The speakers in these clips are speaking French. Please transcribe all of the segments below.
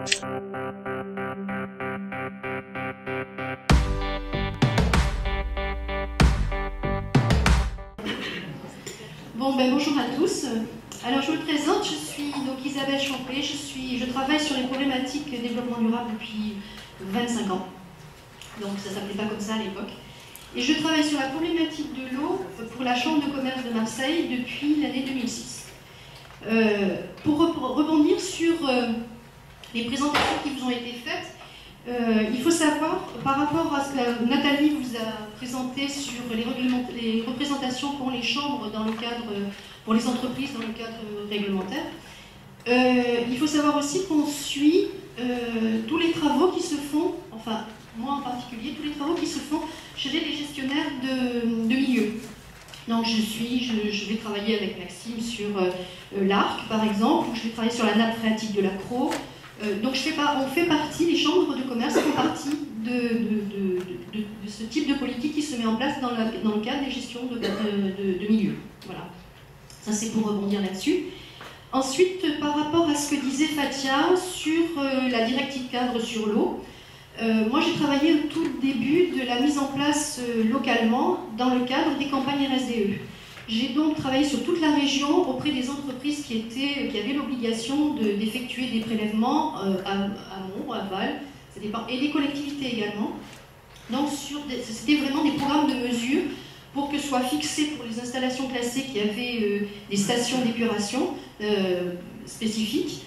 Bonjour à tous. Alors je me présente, je suis donc Isabelle Champé, je travaille sur les problématiques développement durable depuis 25 ans. Donc ça ne s'appelait pas comme ça à l'époque. Et je travaille sur la problématique de l'eau pour la Chambre de commerce de Marseille depuis l'année 2006. Pour rebondir sur les présentations qui vous ont été faites, il faut savoir, par rapport à ce que Nathalie vous a présenté sur les représentations qu'ont les chambres dans le cadre, pour les entreprises dans le cadre réglementaire, il faut savoir aussi qu'on suit tous les travaux qui se font, enfin moi en particulier, tous les travaux qui se font chez les gestionnaires de milieu. Donc je vais travailler avec Maxime sur l'Arc par exemple, ou je vais travailler sur la nappe phréatique de la Crau. Donc on fait partie, les chambres de commerce font partie de ce type de politique qui se met en place dans le cadre des gestions de milieu. Voilà. Ça c'est pour rebondir là-dessus. Ensuite, par rapport à ce que disait Fatia sur la directive cadre sur l'eau, moi j'ai travaillé au tout début de la mise en place localement dans le cadre des campagnes RSDE. J'ai donc travaillé sur toute la région auprès des entreprises qui avaient l'obligation d'effectuer des prélèvements amont, aval, ça dépend, et les collectivités également. Donc c'était vraiment des programmes de mesure pour que soient fixés pour les installations classées qui avaient des stations d'épuration spécifiques.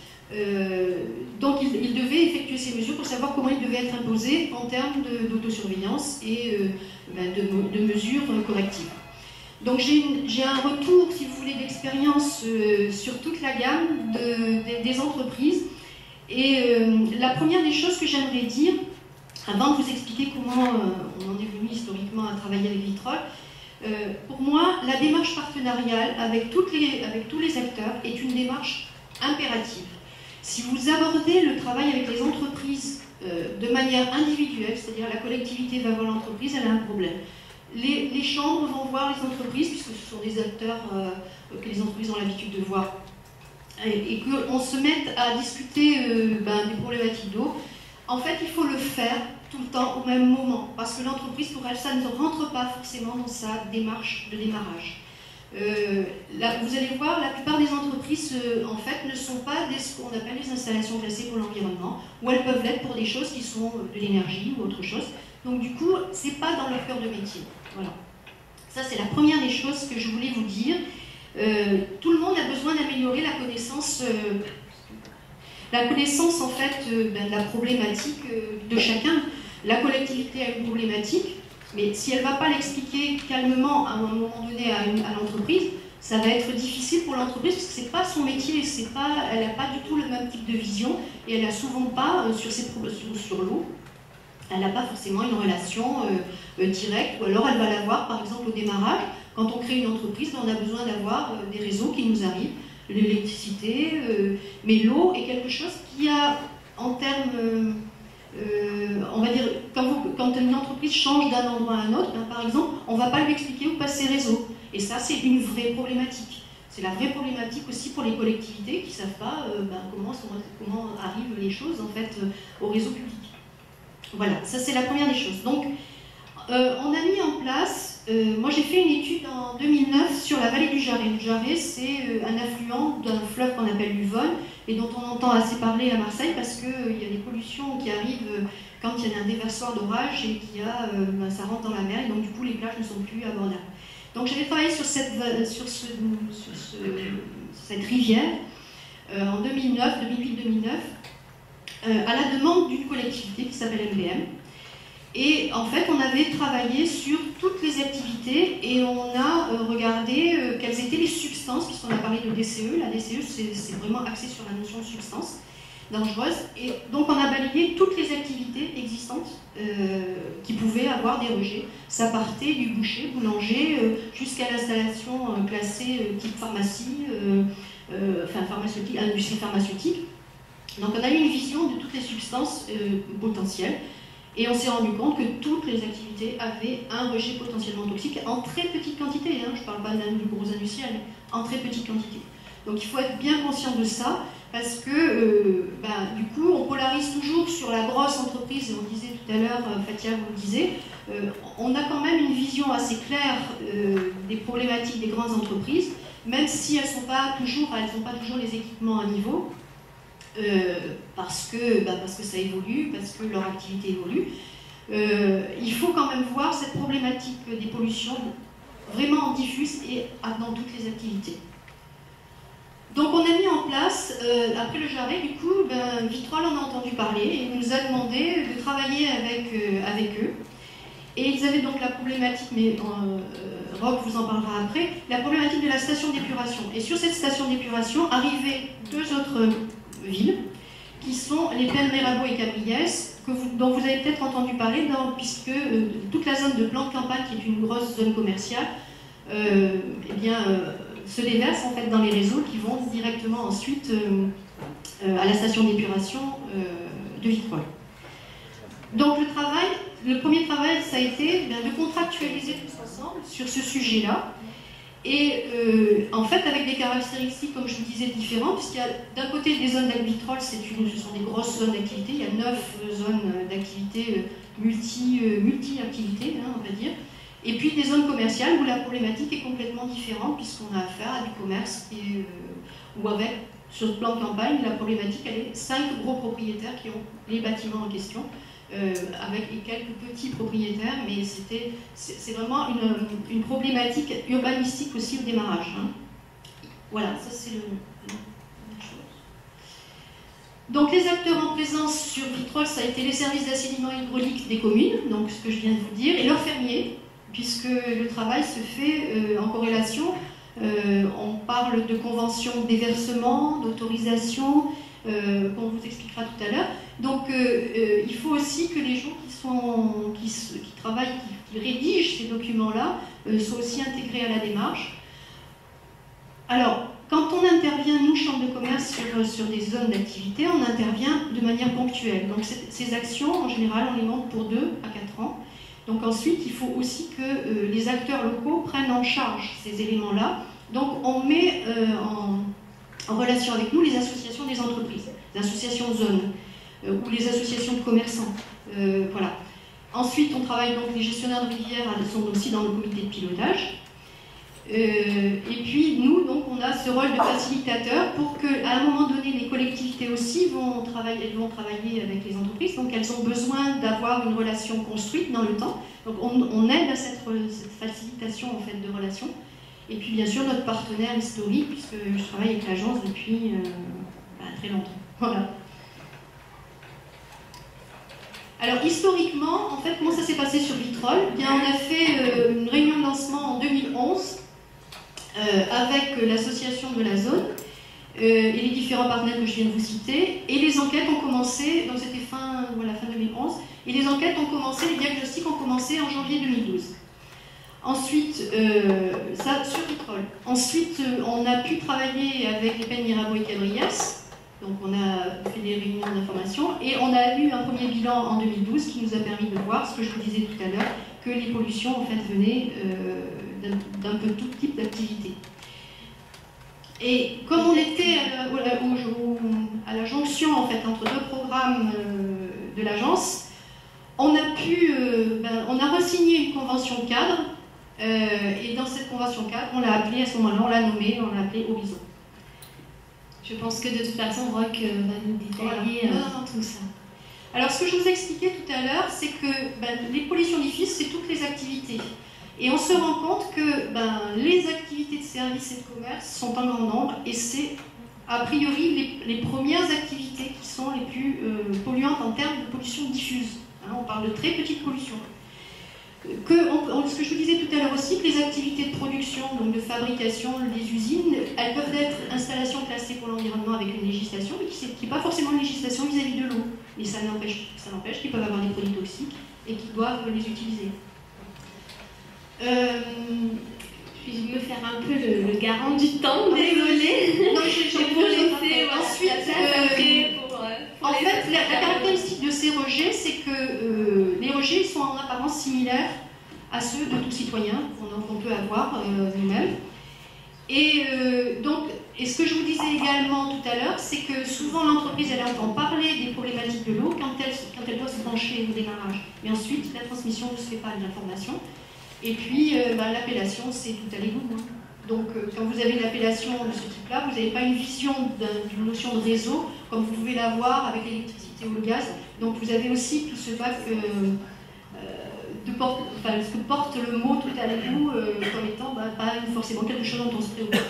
Donc ils devaient effectuer ces mesures pour savoir comment ils devaient être imposés en termes d'autosurveillance et de mesures correctives. Donc j'ai un retour, si vous voulez, d'expérience sur toute la gamme des entreprises. Et la première des choses que j'aimerais dire, avant de vous expliquer comment on en est venu historiquement à travailler avec Vitrolles, pour moi, la démarche partenariale avec tous les acteurs est une démarche impérative. Si vous abordez le travail avec les entreprises de manière individuelle, c'est-à-dire la collectivité va voir l'entreprise, elle a un problème. Les chambres vont voir les entreprises, puisque ce sont des acteurs que les entreprises ont l'habitude de voir, et qu'on se mette à discuter des problématiques d'eau. En fait, il faut le faire tout le temps au même moment, parce que l'entreprise, pour elle, ça ne rentre pas forcément dans sa démarche de démarrage. Là, vous allez voir, la plupart des entreprises, en fait, ne sont pas ce qu'on appelle les installations classées pour l'environnement, ou elles peuvent l'être pour des choses qui sont de l'énergie ou autre chose. Donc du coup, c'est pas dans leur cœur de métier. Voilà. Ça, c'est la première des choses que je voulais vous dire. Tout le monde a besoin d'améliorer la connaissance en fait de la problématique de chacun. La collectivité a une problématique, mais si elle ne va pas l'expliquer calmement à un moment donné à l'entreprise, ça va être difficile pour l'entreprise parce que c'est pas son métier, elle n'a pas du tout le même type de vision et elle n'a souvent pas sur l'eau. Elle n'a pas forcément une relation directe, ou alors elle va l'avoir par exemple au démarrage. Quand on crée une entreprise, on a besoin d'avoir des réseaux qui nous arrivent, l'électricité, mais l'eau est quelque chose qui a, en termes, on va dire, quand une entreprise change d'un endroit à un autre, par exemple, on ne va pas lui expliquer où passent ses réseaux. Et ça, c'est une vraie problématique. C'est la vraie problématique aussi pour les collectivités qui ne savent pas comment arrivent les choses en fait, au réseau public. Voilà, ça c'est la première des choses. Donc, on a mis en place, moi j'ai fait une étude en 2009 sur la vallée du Jarret. Le Jarret, c'est un affluent d'un fleuve qu'on appelle l'Uvonne et dont on entend assez parler à Marseille parce qu'il y a des pollutions qui arrivent quand il y a un déversoir d'orage et ça rentre dans la mer et donc du coup les plages ne sont plus abordables. Donc j'avais travaillé sur cette rivière en 2008-2009. À la demande d'une collectivité qui s'appelle MBM. Et en fait, on avait travaillé sur toutes les activités et on a regardé quelles étaient les substances, puisqu'on a parlé de DCE. La DCE, c'est vraiment axé sur la notion de substance dangereuse. Et donc, on a balayé toutes les activités existantes qui pouvaient avoir des rejets. Ça partait du boucher, boulanger, jusqu'à l'installation classée type pharmacie, industrie pharmaceutique. Donc on a eu une vision de toutes les substances potentielles et on s'est rendu compte que toutes les activités avaient un rejet potentiellement toxique en très petite quantité, je ne parle pas d'un gros industriel, mais en très petite quantité. Donc il faut être bien conscient de ça parce que du coup on polarise focalise toujours sur la grosse entreprise, et on disait tout à l'heure, Fatia vous le disait, on a quand même une vision assez claire des problématiques des grandes entreprises, même si elles n'ont pas toujours les équipements à niveau, parce que ça évolue, parce que leur activité évolue. Il faut quand même voir cette problématique des pollutions vraiment diffuse et dans toutes les activités. Donc on a mis en place, après le Jarret, du coup, Vitrolles en a entendu parler et nous a demandé de travailler avec eux. Et ils avaient donc la problématique, mais Rob vous en parlera après, la problématique de la station d'épuration. Et sur cette station d'épuration arrivaient deux autres villes, qui sont les Plaines Mirabeau et Cabriès, dont vous avez peut-être entendu parler, puisque toute la zone de plan de campagne, qui est une grosse zone commerciale, se déverse en fait dans les réseaux qui vont directement ensuite à la station d'épuration de Vitrolles. Donc le premier travail, ça a été de contractualiser tous ensemble sur ce sujet-là, et en fait avec des caractéristiques, comme je vous disais, différentes, puisqu'il y a d'un côté des zones d'Vitrolles, ce sont des grosses zones d'activité, il y a 9 zones d'activité multi-activités, on va dire. Et puis des zones commerciales où la problématique est complètement différente, puisqu'on a affaire à du commerce ou avec, sur le plan de campagne, la problématique, elle est 5 gros propriétaires qui ont les bâtiments en question, avec quelques petits propriétaires, mais c'est vraiment une problématique urbanistique aussi au démarrage. Voilà, ça c'est la chose. Donc les acteurs en présence sur Vitrolles, ça a été les services d'assainissement hydraulique des communes, donc ce que je viens de vous dire, et leurs fermiers, puisque le travail se fait en corrélation. On parle de convention de déversement, d'autorisation, qu'on vous expliquera tout à l'heure. Donc il faut aussi que les gens qui travaillent, qui rédigent ces documents-là, soient aussi intégrés à la démarche. Alors, quand on intervient, nous, Chambre de commerce, sur des zones d'activité, on intervient de manière ponctuelle. Donc ces actions, en général, on les monte pour 2 à 4 ans. Donc ensuite, il faut aussi que les acteurs locaux prennent en charge ces éléments-là. Donc on met en relation avec nous les associations des entreprises, les associations zones ou les associations de commerçants. Voilà. Ensuite, on travaille donc, les gestionnaires de rivières sont aussi dans le comité de pilotage. Et puis nous, donc, on a ce rôle de facilitateur pour qu'à un moment donné, les collectivités aussi vont travailler avec les entreprises, donc elles ont besoin d'avoir une relation construite dans le temps. Donc on aide à cette facilitation en fait, de relation. Et puis bien sûr notre partenaire historique, puisque je travaille avec l'agence depuis très longtemps. Voilà. Alors historiquement, en fait, comment ça s'est passé sur Vitrolles? Bien, on a fait une réunion de lancement en 2011 avec l'association de la zone et les différents partenaires que je viens de vous citer. Et les enquêtes ont commencé, donc c'était fin 2011, et les enquêtes ont commencé, les diagnostics ont commencé en janvier 2012. Ensuite, ça sur Vitrolles. Ensuite, on a pu travailler avec les Plaines Mirabeau et Cabriès. Donc on a fait des réunions d'information et on a eu un premier bilan en 2012 qui nous a permis de voir, ce que je vous disais tout à l'heure, que les pollutions en fait venaient d'un peu tout type d'activité. Et comme on était à la jonction en fait, entre deux programmes de l'agence, on a re-signé une convention cadre et dans cette convention cadre, on l'a appelée à ce moment-là, on l'a nommée, on l'a appelée Horizon. Je pense que de toute façon, Roch va nous détailler tout ça. Alors, ce que je vous ai expliqué tout à l'heure, c'est que les pollutions diffuses, c'est toutes les activités. Et on se rend compte que les activités de services et de commerce sont en grand nombre, et c'est a priori les premières activités qui sont les plus polluantes en termes de pollution diffuse. On parle de très petites pollutions. Ce que je vous disais tout à l'heure aussi, que les activités de production, donc de fabrication, des usines, elles peuvent être installations classées pour l'environnement avec une législation, mais qui n'est pas forcément une législation vis-à-vis de l'eau. Et ça n'empêche qu'ils peuvent avoir des produits toxiques et qu'ils doivent les utiliser. Je vais me faire un peu le garant du temps, désolée. Non, j'ai pour laisser ensuite, en fait, la caractéristique de ces rejets, c'est que les rejets sont en apparence similaires à ceux de tout citoyen qu'on peut avoir nous-mêmes. Et donc, Et ce que je vous disais également tout à l'heure, c'est que souvent l'entreprise, elle entend parler des problématiques de l'eau quand elle doit se brancher au démarrage. Mais ensuite, la transmission ne se fait pas de l'information. Et puis, l'appellation, c'est tout à l'égout. Hein. Donc, quand vous avez une appellation de ce type-là, vous n'avez pas une vision d'une notion de réseau, comme vous pouvez l'avoir avec l'électricité ou le gaz. Donc, vous avez aussi tout ce bac ce que porte le mot tout à l'égout comme étant pas forcément quelque chose dont on se préoccupe.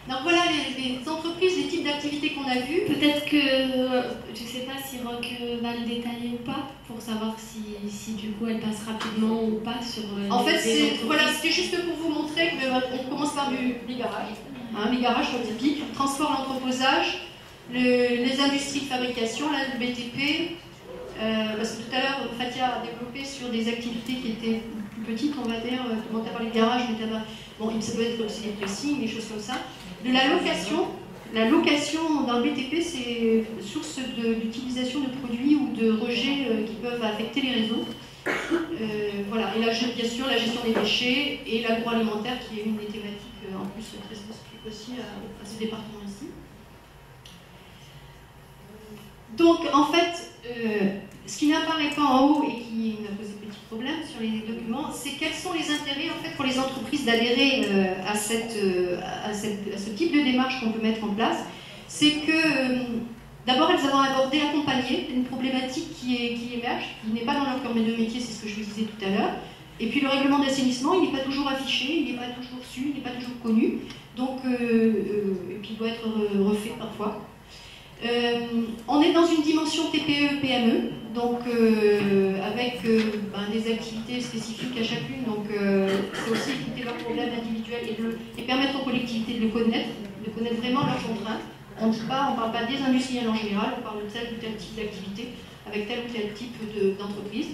Donc voilà les entreprises, les types d'activités qu'on a vues. Peut-être que, je ne sais pas si Roch va le détailler ou pas, pour savoir si du coup elle passe rapidement ou pas sur en fait, voilà, c'était juste pour vous montrer qu'on commence par les garages. Hein, les garages sont typiques, le transport, l'entreposage, les industries de fabrication, là, le BTP, parce que tout à l'heure, Fatia a développé sur des activités qui étaient plus petites, on va dire, on a parlé de garage, mais bon, ça peut être aussi des pressings, des choses comme ça. De la location dans le BTP, c'est source d'utilisation de produits ou de rejets qui peuvent affecter les réseaux. Voilà, et là, bien sûr, la gestion des déchets et l'agroalimentaire, qui est une des thématiques en plus très spécifiques aussi à ce département ici. Donc, en fait, ce qui n'apparaît pas en haut et qui m'a posé petit problème sur les documents, c'est quels sont les intérêts en fait, pour les entreprises d'adhérer à ce type de démarche qu'on peut mettre en place. C'est que, d'abord, elles vont aborder, accompagner une problématique qui émerge, qui n'est pas dans leur cœur de métier, c'est ce que je vous disais tout à l'heure. Et puis le règlement d'assainissement, il n'est pas toujours affiché, il n'est pas toujours su, il n'est pas toujours connu. Donc, et puis il doit être refait parfois. On est dans une dimension TPE-PME, donc avec des activités spécifiques à chacune, donc c'est aussi écouter leurs problèmes individuels et permettre aux collectivités de connaître vraiment leurs contraintes. On ne parle pas des industriels en général, on parle de tel ou tel type d'activité, avec tel ou tel type d'entreprise.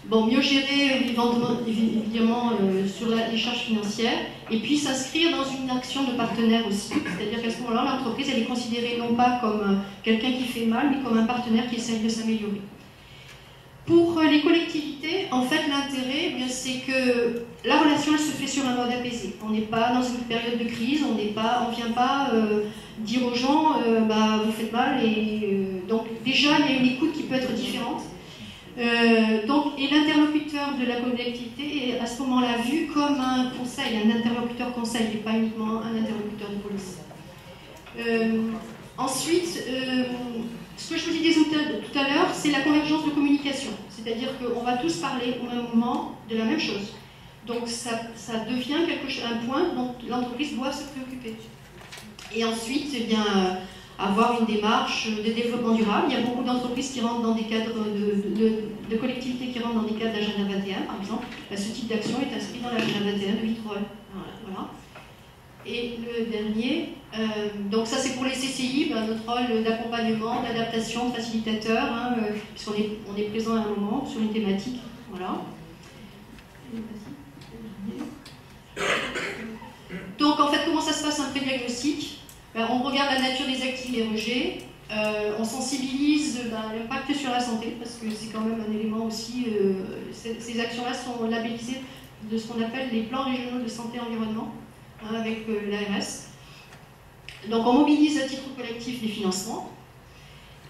Bon, mieux gérer évidemment sur les charges financières et puis s'inscrire dans une action de partenaire aussi. C'est-à-dire qu'à ce moment-là, l'entreprise elle est considérée non pas comme quelqu'un qui fait mal, mais comme un partenaire qui essaye de s'améliorer. Pour les collectivités, en fait, l'intérêt, c'est que la relation elle se fait sur un mode apaisé. On n'est pas dans une période de crise, on ne vient pas dire aux gens vous faites mal. Donc déjà, il y a une écoute qui peut être différente. Et l'interlocuteur de la collectivité est à ce moment-là vu comme un conseil, un interlocuteur conseil, et pas uniquement un interlocuteur de police. Ensuite, ce que je vous disais tout à l'heure, c'est la convergence de communication. C'est-à-dire qu'on va tous parler au même moment de la même chose. Donc ça devient un point dont l'entreprise doit se préoccuper. Et ensuite, eh bien, avoir une démarche de développement durable. Il y a beaucoup d'entreprises qui rentrent dans des cadres de collectivités qui rentrent dans des cadres d'agenda 21, par exemple. Ce type d'action est inscrit dans l'agenda 21 de Vitrolles. Voilà. Et le dernier, donc ça c'est pour les CCI, notre rôle d'accompagnement, d'adaptation, de facilitateur, puisqu'on est présent à un moment sur une thématique. Voilà. Donc en fait, comment ça se passe un pré-diagnostic? On regarde la nature des actifs et des rejets, on sensibilise l'impact sur la santé, parce que c'est quand même un élément aussi, ces actions-là sont labellisées de ce qu'on appelle les plans régionaux de santé et environnement, avec l'ARS. Donc on mobilise à titre collectif les financements,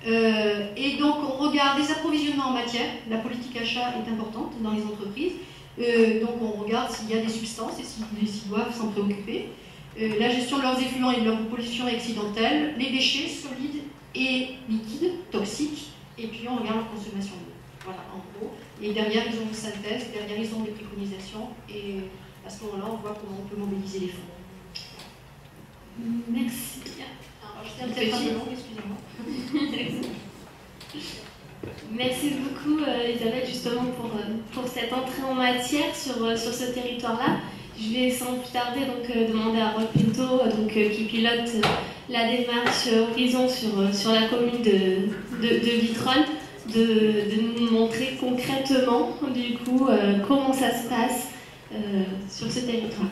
et donc on regarde les approvisionnements en matière, la politique achat est importante dans les entreprises, donc on regarde s'il y a des substances et s'ils doivent s'en préoccuper. La gestion de leurs effluents et de leurs pollutions accidentelles, les déchets solides et liquides, toxiques, et puis on regarde leur consommation d'eau. Voilà, en gros. Et derrière, ils ont une synthèse, derrière, ils ont des préconisations, et à ce moment-là, on voit comment on peut mobiliser les fonds. Merci. Alors, j'étais peut-être un peu long, excusez-moi. Merci beaucoup, Isabelle, justement, pour cette entrée en matière sur ce territoire-là. Je vais sans plus tarder demander à Roch Pinto, qui pilote la démarche Horizon sur la commune de Vitrolles, de nous montrer concrètement du coup comment ça se passe sur ce territoire.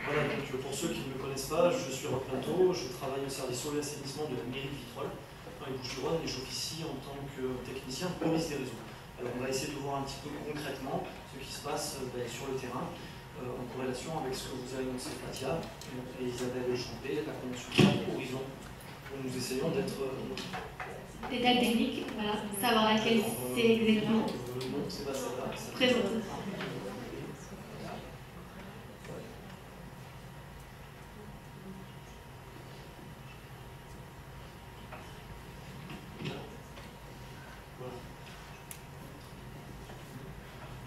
Voilà, donc pour ceux qui ne me connaissent pas, je suis Roch Pinto, je travaille au service eau et assainissement de la mairie de Vitrolles dans les Bouches-du-Rhône et j'officie en tant que technicien police des réseaux. Alors on va essayer de voir un petit peu concrètement ce qui se passe sur le terrain, en corrélation avec ce que vous avez annoncé Fatia et Isabelle Champé, la Convention Horizon, où nous essayons d'être... Détails techniques, voilà, savoir laquelle c'est exactement. Non, c'est pas celle-là. Présente.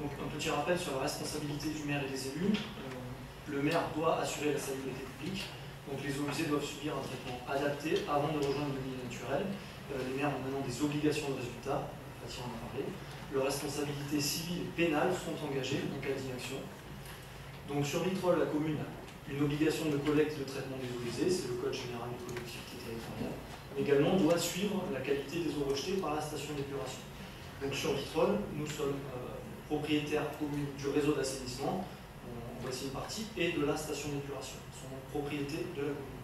Donc un petit rappel sur la responsabilité du maire et des élus. Le maire doit assurer la salubrité publique, donc les eaux usées doivent subir un traitement adapté avant de rejoindre le milieu naturel. Les maires ont maintenant des obligations de résultat, Fatia en a parlé. Leurs responsabilités civiles et pénales sont engagées en cas d'inaction. Donc sur Vitrolles, la commune a une obligation de collecte et de traitement des eaux usées, c'est le Code général des collectivités territoriales, mais également doit suivre la qualité des eaux rejetées par la station d'épuration. Donc sur Vitrolles, nous sommes propriétaires commune du réseau d'assainissement, on voici une partie, et de la station d'épuration, sont donc propriété de la commune.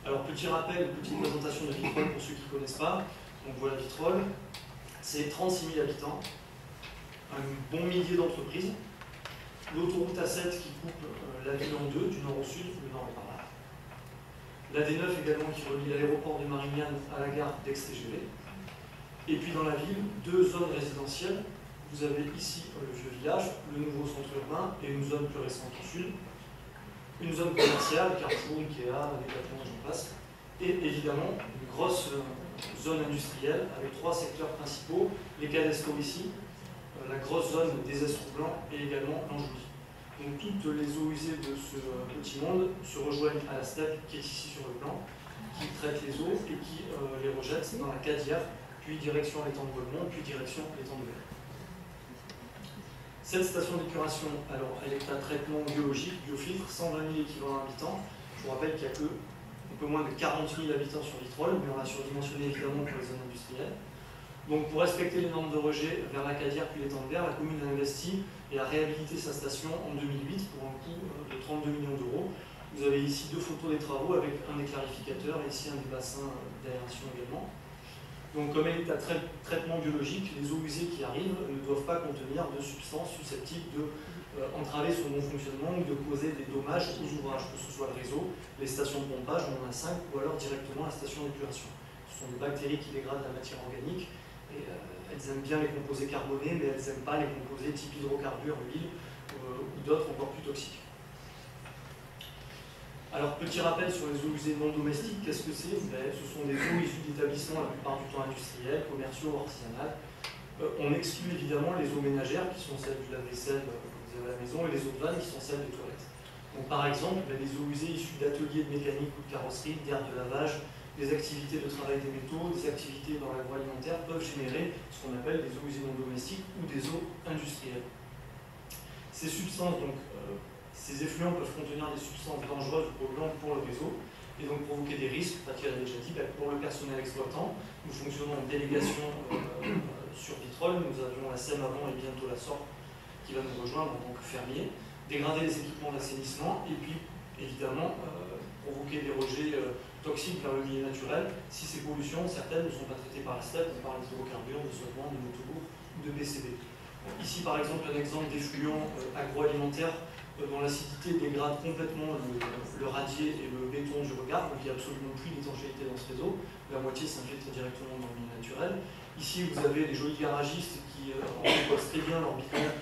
Alors petit rappel, petite présentation de Vitrolles pour ceux qui ne connaissent pas. Donc voilà Vitrolles, c'est 36 000 habitants, un bon millier d'entreprises, l'autoroute A7 qui coupe la ville en deux, du nord au sud, le nord est par là. La D9 également qui relie l'aéroport de Marignane à la gare d'Aix-TGV. Et puis dans la ville, deux zones résidentielles. Vous avez ici le vieux village, le nouveau centre urbain et une zone plus récente au sud. Une zone commerciale, Carrefour, Ikea, Decathlon, j'en passe. Et évidemment, une grosse zone industrielle avec trois secteurs principaux. Les Cadesco ici, la grosse zone des Estroux Blancs et également l'Anjoulie. Donc toutes les eaux usées de ce petit monde se rejoignent à la steppe qui est ici sur le plan, qui traite les eaux et qui les rejette dans la Cadière, puis direction l'étang de Beaumont, puis direction l'étang de Verre. Cette station d'épuration, alors elle est à traitement biologique, biofiltre, 120 000 équivalents habitants. Je vous rappelle qu'il n'y a que un peu moins de 40 000 habitants sur Vitrolles, mais on a surdimensionné évidemment pour les zones industrielles. Donc pour respecter les normes de rejet vers la Cadière puis l'étang de Verre, la commune a investi et a réhabilité sa station en 2008 pour un coût de 32 millions d'euros. Vous avez ici deux photos des travaux avec un des clarificateurs et ici un des bassins d'aération également. Donc comme elle est à traitement biologique, les eaux usées qui arrivent ne doivent pas contenir de substances susceptibles d'entraver son bon fonctionnement ou de causer des dommages aux ouvrages, que ce soit le réseau, les stations de pompage, on en a 5, ou alors directement la station d'épuration. Ce sont des bactéries qui dégradent la matière organique et elles aiment bien les composés carbonés, mais elles n'aiment pas les composés type hydrocarbures, huile ou d'autres encore plus toxiques. Alors, petit rappel sur les eaux usées non domestiques, qu'est-ce que c'est? Ce sont des eaux issues d'établissements la plupart du temps industriels, commerciaux, artisanaux. On exclut évidemment les eaux ménagères, qui sont celles du lave-vaisselle que vous avez à la maison, et les eaux de vanne, qui sont celles des toilettes. Donc, par exemple, les eaux usées issues d'ateliers de mécanique ou de carrosserie, d'air de lavage, des activités de travail des métaux, des activités dans l'agroalimentaire peuvent générer ce qu'on appelle des eaux usées non domestiques ou des eaux industrielles. Ces substances, donc, ces effluents peuvent contenir des substances dangereuses ou polluantes pour le réseau et donc provoquer des risques. Fatia l'a déjà dit, pour le personnel exploitant. Nous fonctionnons en délégation sur Vitrolles. Nous avions la SEM avant et bientôt la SORP qui va nous rejoindre en tant que fermier. Dégrader les équipements d'assainissement et puis évidemment provoquer des rejets toxiques vers le milieu naturel si ces pollutions, certaines ne sont pas traitées par la STEP, on parle d'hydrocarbures, de solvants, de métaux ou de PCB. Ici par exemple un exemple d'effluent agroalimentaire dont l'acidité dégrade complètement le radier et le béton du regard, donc il n'y a absolument plus d'étanchéité dans ce réseau, la moitié s'infiltre directement dans le milieu naturel. Ici vous avez des jolis garagistes qui compostent très bien leur bidon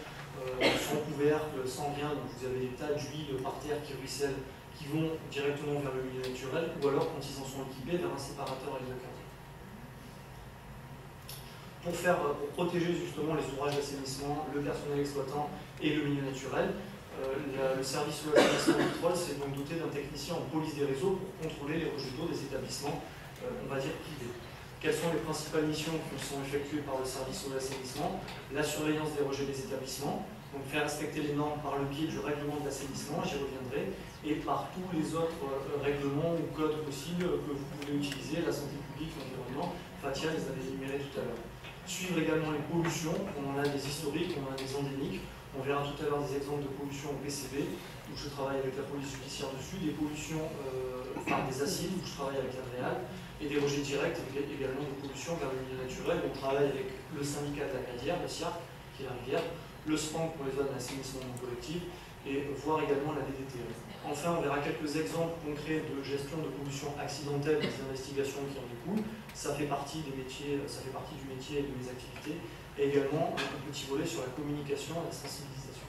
sans couvercle, sans rien, donc vous avez des tas d'huile par terre qui ruissellent, qui vont directement vers le milieu naturel, ou alors quand ils en sont équipés, vers un séparateur hydrocarbure. Pour protéger justement les ouvrages d'assainissement, le personnel exploitant et le milieu naturel, le service de l'assainissement Vitrolles s'est donc doté d'un technicien en police des réseaux pour contrôler les rejets d'eau des établissements, on va dire privés. Quelles sont les principales missions qui sont effectuées par le service de l'assainissement? La surveillance des rejets des établissements, donc faire respecter les normes par le biais du règlement de l'assainissement, j'y reviendrai, et par tous les autres règlements ou codes possibles que vous pouvez utiliser, la santé publique, l'environnement, Fatia les avait énumérés tout à l'heure. Suivre également les pollutions, on en a des historiques, on en a des endémiques, on verra tout à l'heure des exemples de pollution au PCB, où je travaille avec la police judiciaire dessus, des pollutions par des acides, où je travaille avec l'Adréal, et des rejets directs, également des pollutions vers le milieu naturel. On travaille avec le syndicat de la Cadière, le CIARC, qui est la rivière, le SPANC pour les zones d'assainissement non collectif, et voire également la DDTE. Enfin, on verra quelques exemples concrets de gestion de pollution accidentelle, des investigations qui en découlent. Ça fait partie des métiers, ça fait partie du métier et de mes activités, et également un petit volet sur la communication et la sensibilisation.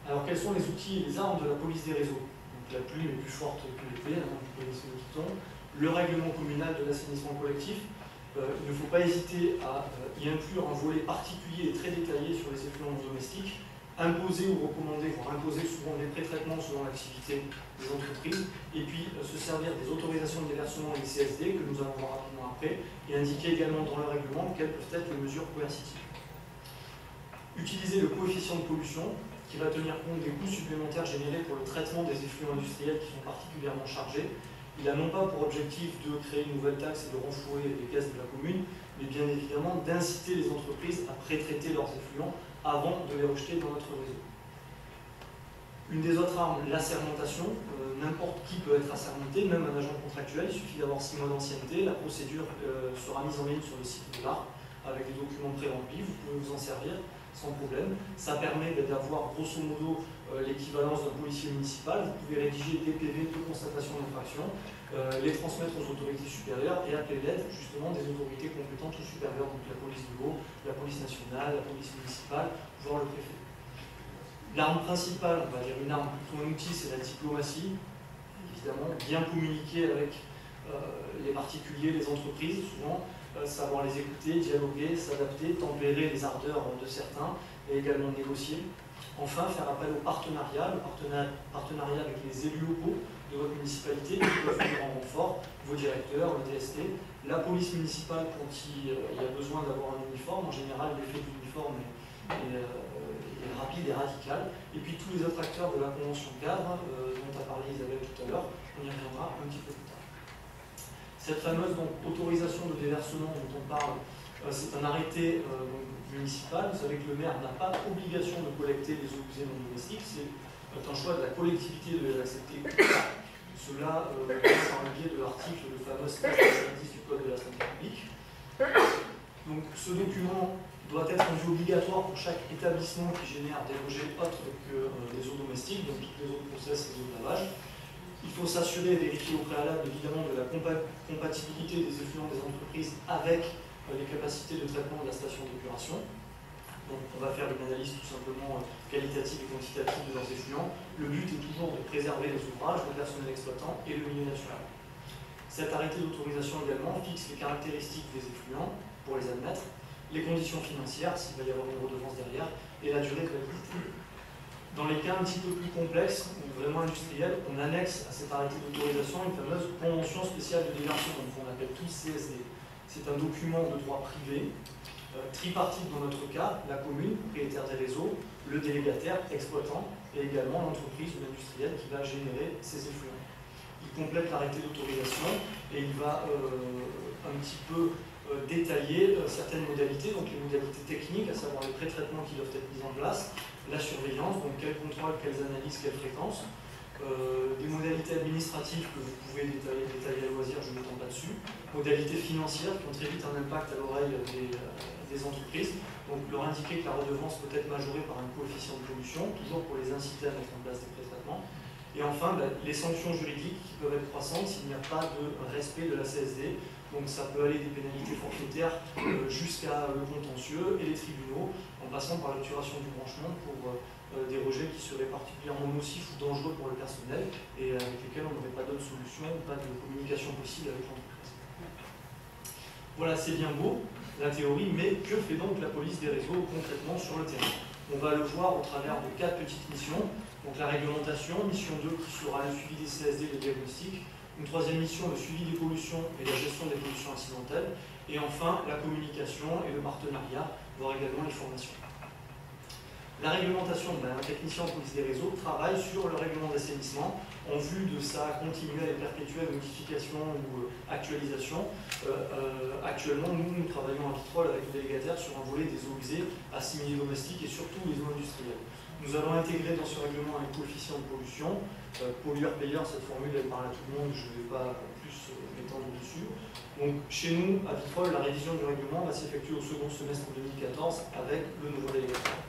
Alors, quels sont les outils et les armes de la police des réseaux? Donc, la plume est plus forte que l'épée, vous connaissez le dicton. Le règlement communal de l'assainissement collectif. Il ne faut pas hésiter à y inclure un volet particulier et très détaillé sur les effluents domestiques, imposer ou recommander, voire imposer souvent des pré-traitements selon l'activité des entreprises, et puis se servir des autorisations de déversement et des CSD, que nous allons voir rapidement après, et indiquer également dans le règlement quelles peuvent être les mesures coercitives. Utiliser le coefficient de pollution, qui va tenir compte des coûts supplémentaires générés pour le traitement des effluents industriels qui sont particulièrement chargés. Il n'a non pas pour objectif de créer une nouvelle taxe et de renflouer les caisses de la commune, mais bien évidemment d'inciter les entreprises à pré-traiter leurs effluents avant de les rejeter dans notre réseau. Une des autres armes, l'assermentation. N'importe qui peut être assermenté, même un agent contractuel, il suffit d'avoir 6 mois d'ancienneté. La procédure sera mise en ligne sur le site de l'ARC avec des documents pré-remplis, vous pouvez vous en servir sans problème. Ça permet d'avoir grosso modo l'équivalence d'un policier municipal. Vous pouvez rédiger des PV de constatation d'infraction, les transmettre aux autorités supérieures et appeler l'aide justement des autorités compétentes ou supérieures, donc la police de l'eau, la police nationale, la police municipale, voire le préfet. L'arme principale, on va dire une arme, plutôt un outil, c'est la diplomatie. Évidemment, bien communiquer avec les particuliers, les entreprises, souvent, savoir les écouter, dialoguer, s'adapter, tempérer les ardeurs de certains et également négocier. Enfin, faire appel au partenariat, partenariat avec les élus locaux de votre municipalité qui peuvent venir en renfort, vos directeurs, le DST, la police municipale quand il y a besoin d'avoir un uniforme. En général, l'effet de l'uniforme est rapide et radical. Et puis tous les autres acteurs de la convention cadre dont a parlé Isabelle tout à l'heure, on y reviendra un petit peu plus tard. Cette fameuse autorisation de déversement dont on parle, c'est un arrêté municipal. Vous savez que le maire n'a pas obligation de collecter les eaux usées non domestiques, c'est un choix de la collectivité de les accepter. Cela par le biais de l'article, le fameux 10 du Code de la santé publique. Donc ce document doit être rendu obligatoire pour chaque établissement qui génère des rejets autres que des eaux domestiques, donc toutes les eaux de process et les eaux de lavage. Il faut s'assurer et vérifier au préalable évidemment de la compatibilité des effluents des entreprises avec les capacités de traitement de la station d'épuration. Donc on va faire une analyse tout simplement qualitative et quantitative de leurs effluents. Le but est toujours de préserver les ouvrages, le personnel exploitant et le milieu naturel. Cet arrêté d'autorisation également fixe les caractéristiques des effluents pour les admettre, les conditions financières, s'il va y avoir une redevance derrière, et la durée de validité. Dans les cas un petit peu plus complexes, ou vraiment industriels, on annexe à cet arrêté d'autorisation une fameuse convention spéciale de déversement, qu'on appelle tous CSD. C'est un document de droit privé, tripartite dans notre cas, la commune, propriétaire des réseaux, le délégataire, exploitant, et également l'entreprise ou l'industriel qui va générer ces effluents. Il complète l'arrêté d'autorisation et il va un petit peu détailler certaines modalités, donc les modalités techniques, à savoir les pré-traitements qui doivent être mis en place, la surveillance, donc quel contrôle, quelles analyses, quelle fréquence, des modalités administratives que vous pouvez détailler à loisir, je ne m'étends pas dessus, modalités financières qui ont très vite un impact à l'oreille des entreprises, donc leur indiquer que la redevance peut être majorée par un coefficient de pollution, toujours pour les inciter à mettre en place des pré-traitements, et enfin les sanctions juridiques qui peuvent être croissantes s'il n'y a pas de respect de la CSD. Donc ça peut aller des pénalités forfaitaires jusqu'à le contentieux et les tribunaux, en passant par l'obturation du branchement pour des rejets qui seraient particulièrement nocifs ou dangereux pour le personnel et avec lesquels on n'aurait pas d'autre solution ou pas de communication possible avec l'entreprise. Voilà, c'est bien beau, la théorie, mais que fait donc la police des réseaux concrètement sur le terrain? On va le voir au travers de 4 petites missions. Donc la réglementation, mission 2 qui sera le suivi des CSD et des diagnostics. Une troisième mission, le suivi des pollutions et la gestion des pollutions accidentelles. Et enfin, la communication et le partenariat, voire également les formations. La réglementation, un technicien en police des réseaux travaille sur le règlement d'assainissement en vue de sa continuelle et perpétuelle modification ou actualisation. Actuellement, nous travaillons à Vitrolles avec le délégataire sur un volet des eaux usées, assimilées domestiques et surtout les eaux industrielles. Nous allons intégrer dans ce règlement un coefficient de pollution, pollueur-payeur, cette formule elle parle à tout le monde, je ne vais pas plus m'étendre dessus. Donc chez nous, à Vitrolles, la révision du règlement va s'effectuer au second semestre 2014 avec le nouveau délégataire.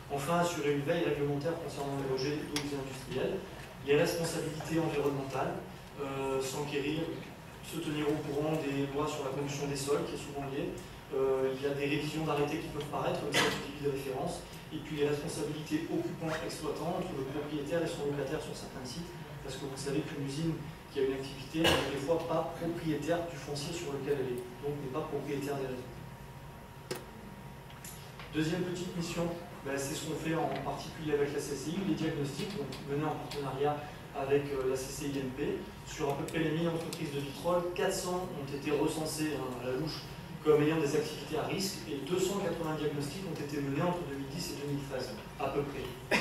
Enfin, assurer une veille réglementaire concernant les rejets d'eaux usées industrielles, les responsabilités environnementales, s'enquérir, se tenir au courant des lois sur la pollution des sols, qui est souvent liée. Il y a des révisions d'arrêtés qui peuvent paraître, comme ça, du de référence. Et puis les responsabilités occupants-exploitants entre le propriétaire et son locataire sur certains sites, parce que vous savez qu'une usine qui a une activité n'est des fois pas propriétaire du foncier sur lequel elle est, donc n'est pas propriétaire des réseaux. Deuxième petite mission, c'est ce qu'on fait en particulier avec la CCI, les diagnostics, donc menés en partenariat avec la CCINP. Sur à peu près les 1000 entreprises de Vitrolles, 400 ont été recensées à la louche comme ayant des activités à risque, et 280 diagnostics ont été menés entre 2010 et 2013, à peu près.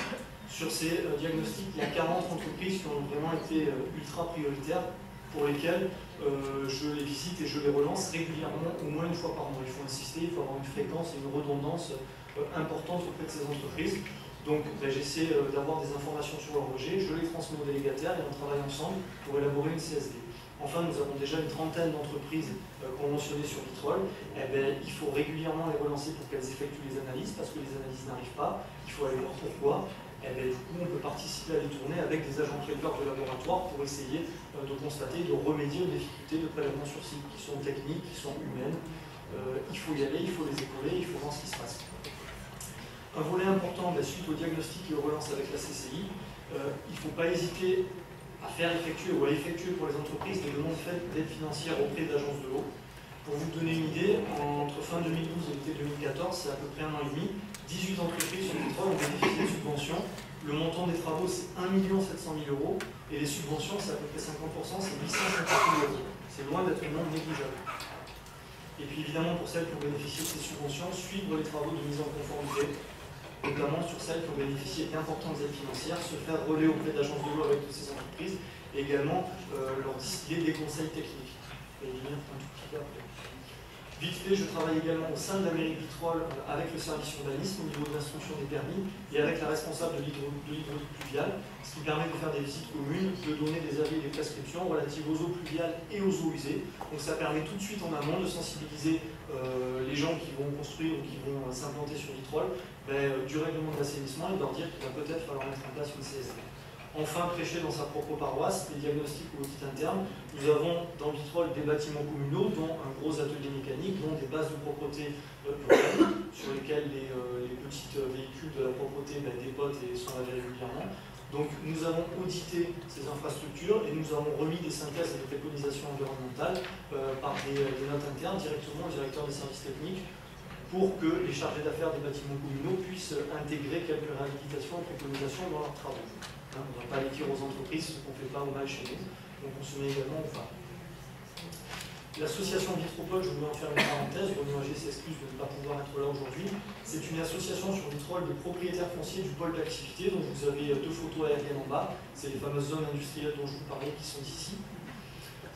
Sur ces diagnostics, il y a 40 entreprises qui ont vraiment été ultra prioritaires, pour lesquelles je les visite et je les relance régulièrement, au moins une fois par mois. Il faut insister, il faut avoir une fréquence et une redondance importante auprès de ces entreprises. Donc j'essaie d'avoir des informations sur leur rejet, je les transmets aux délégataires et on travaille ensemble pour élaborer une CSD. Enfin, nous avons déjà une trentaine d'entreprises conventionnées sur Vitrolles. Il faut régulièrement les relancer pour qu'elles effectuent les analyses, parce que les analyses n'arrivent pas. Il faut aller voir pourquoi. Du coup, on peut participer à les tourner avec des agents préleveurs de laboratoire pour essayer de constater, de remédier aux difficultés de prélèvement sur site, qui sont techniques, qui sont humaines. Il faut y aller, il faut les épauler, il faut voir ce qui se passe. Un volet important, suite au diagnostic et aux relances avec la CCI, il ne faut pas hésiter à faire effectuer ou à effectuer pour les entreprises des demandes d'aide financière auprès d'agences de l'eau. Pour vous donner une idée, entre fin 2012 et l'été 2014, c'est à peu près 1 an et demi, 18 entreprises sur Vitrolles ont bénéficié de subventions. Le montant des travaux, c'est 1 700 000 €, et les subventions, c'est à peu près 50%, c'est 850 000 €. C'est loin d'être un nombre négligeable. Et puis évidemment, pour celles qui ont bénéficié de ces subventions, suivre les travaux de mise en conformité, notamment sur celles qui ont bénéficié d'importantes aides financières, se faire relais auprès d'agences de l'eau avec toutes ces entreprises, et également leur distiller des conseils techniques. Et y venir un tout petit peu après. Vite fait, je travaille également au sein de la mairie de Vitrolles avec le service urbanisme au niveau de l'instruction des permis et avec la responsable de l'hydraulique pluviale, ce qui permet de faire des visites communes, de donner des avis et des prescriptions relatives aux eaux pluviales et aux eaux usées. Donc ça permet tout de suite en amont de sensibiliser les gens qui vont construire ou qui vont s'implanter sur Vitrolles du règlement de l'assainissement et de leur dire qu'il va peut-être falloir mettre en place une CSD. Enfin, prêcher dans sa propre paroisse, les diagnostics au audit interne. Nous avons dans Vitrolles des bâtiments communaux, dont un gros atelier mécanique, dont des bases de propreté urbaine, sur lesquelles les petits véhicules de la propreté dépotent et sont lavés régulièrement. Donc nous avons audité ces infrastructures et nous avons remis des synthèses et des préconisations environnementales par des notes internes directement au directeur des services techniques, pour que les chargés d'affaires des bâtiments communaux puissent intégrer quelques réhabilitations et préconisations dans leurs travaux. On ne va pas aller dire aux entreprises ce qu'on ne fait pas au mal chez nous, donc on se met également au phare. L'association Vitropole, je voulais en faire une parenthèse, Renaud AG s'excuse de ne pas pouvoir être là aujourd'hui. C'est une association sur Vitrolles de propriétaires fonciers du pôle d'activité, donc vous avez deux photos aériennes en bas, c'est les fameuses zones industrielles dont je vous parlais qui sont ici.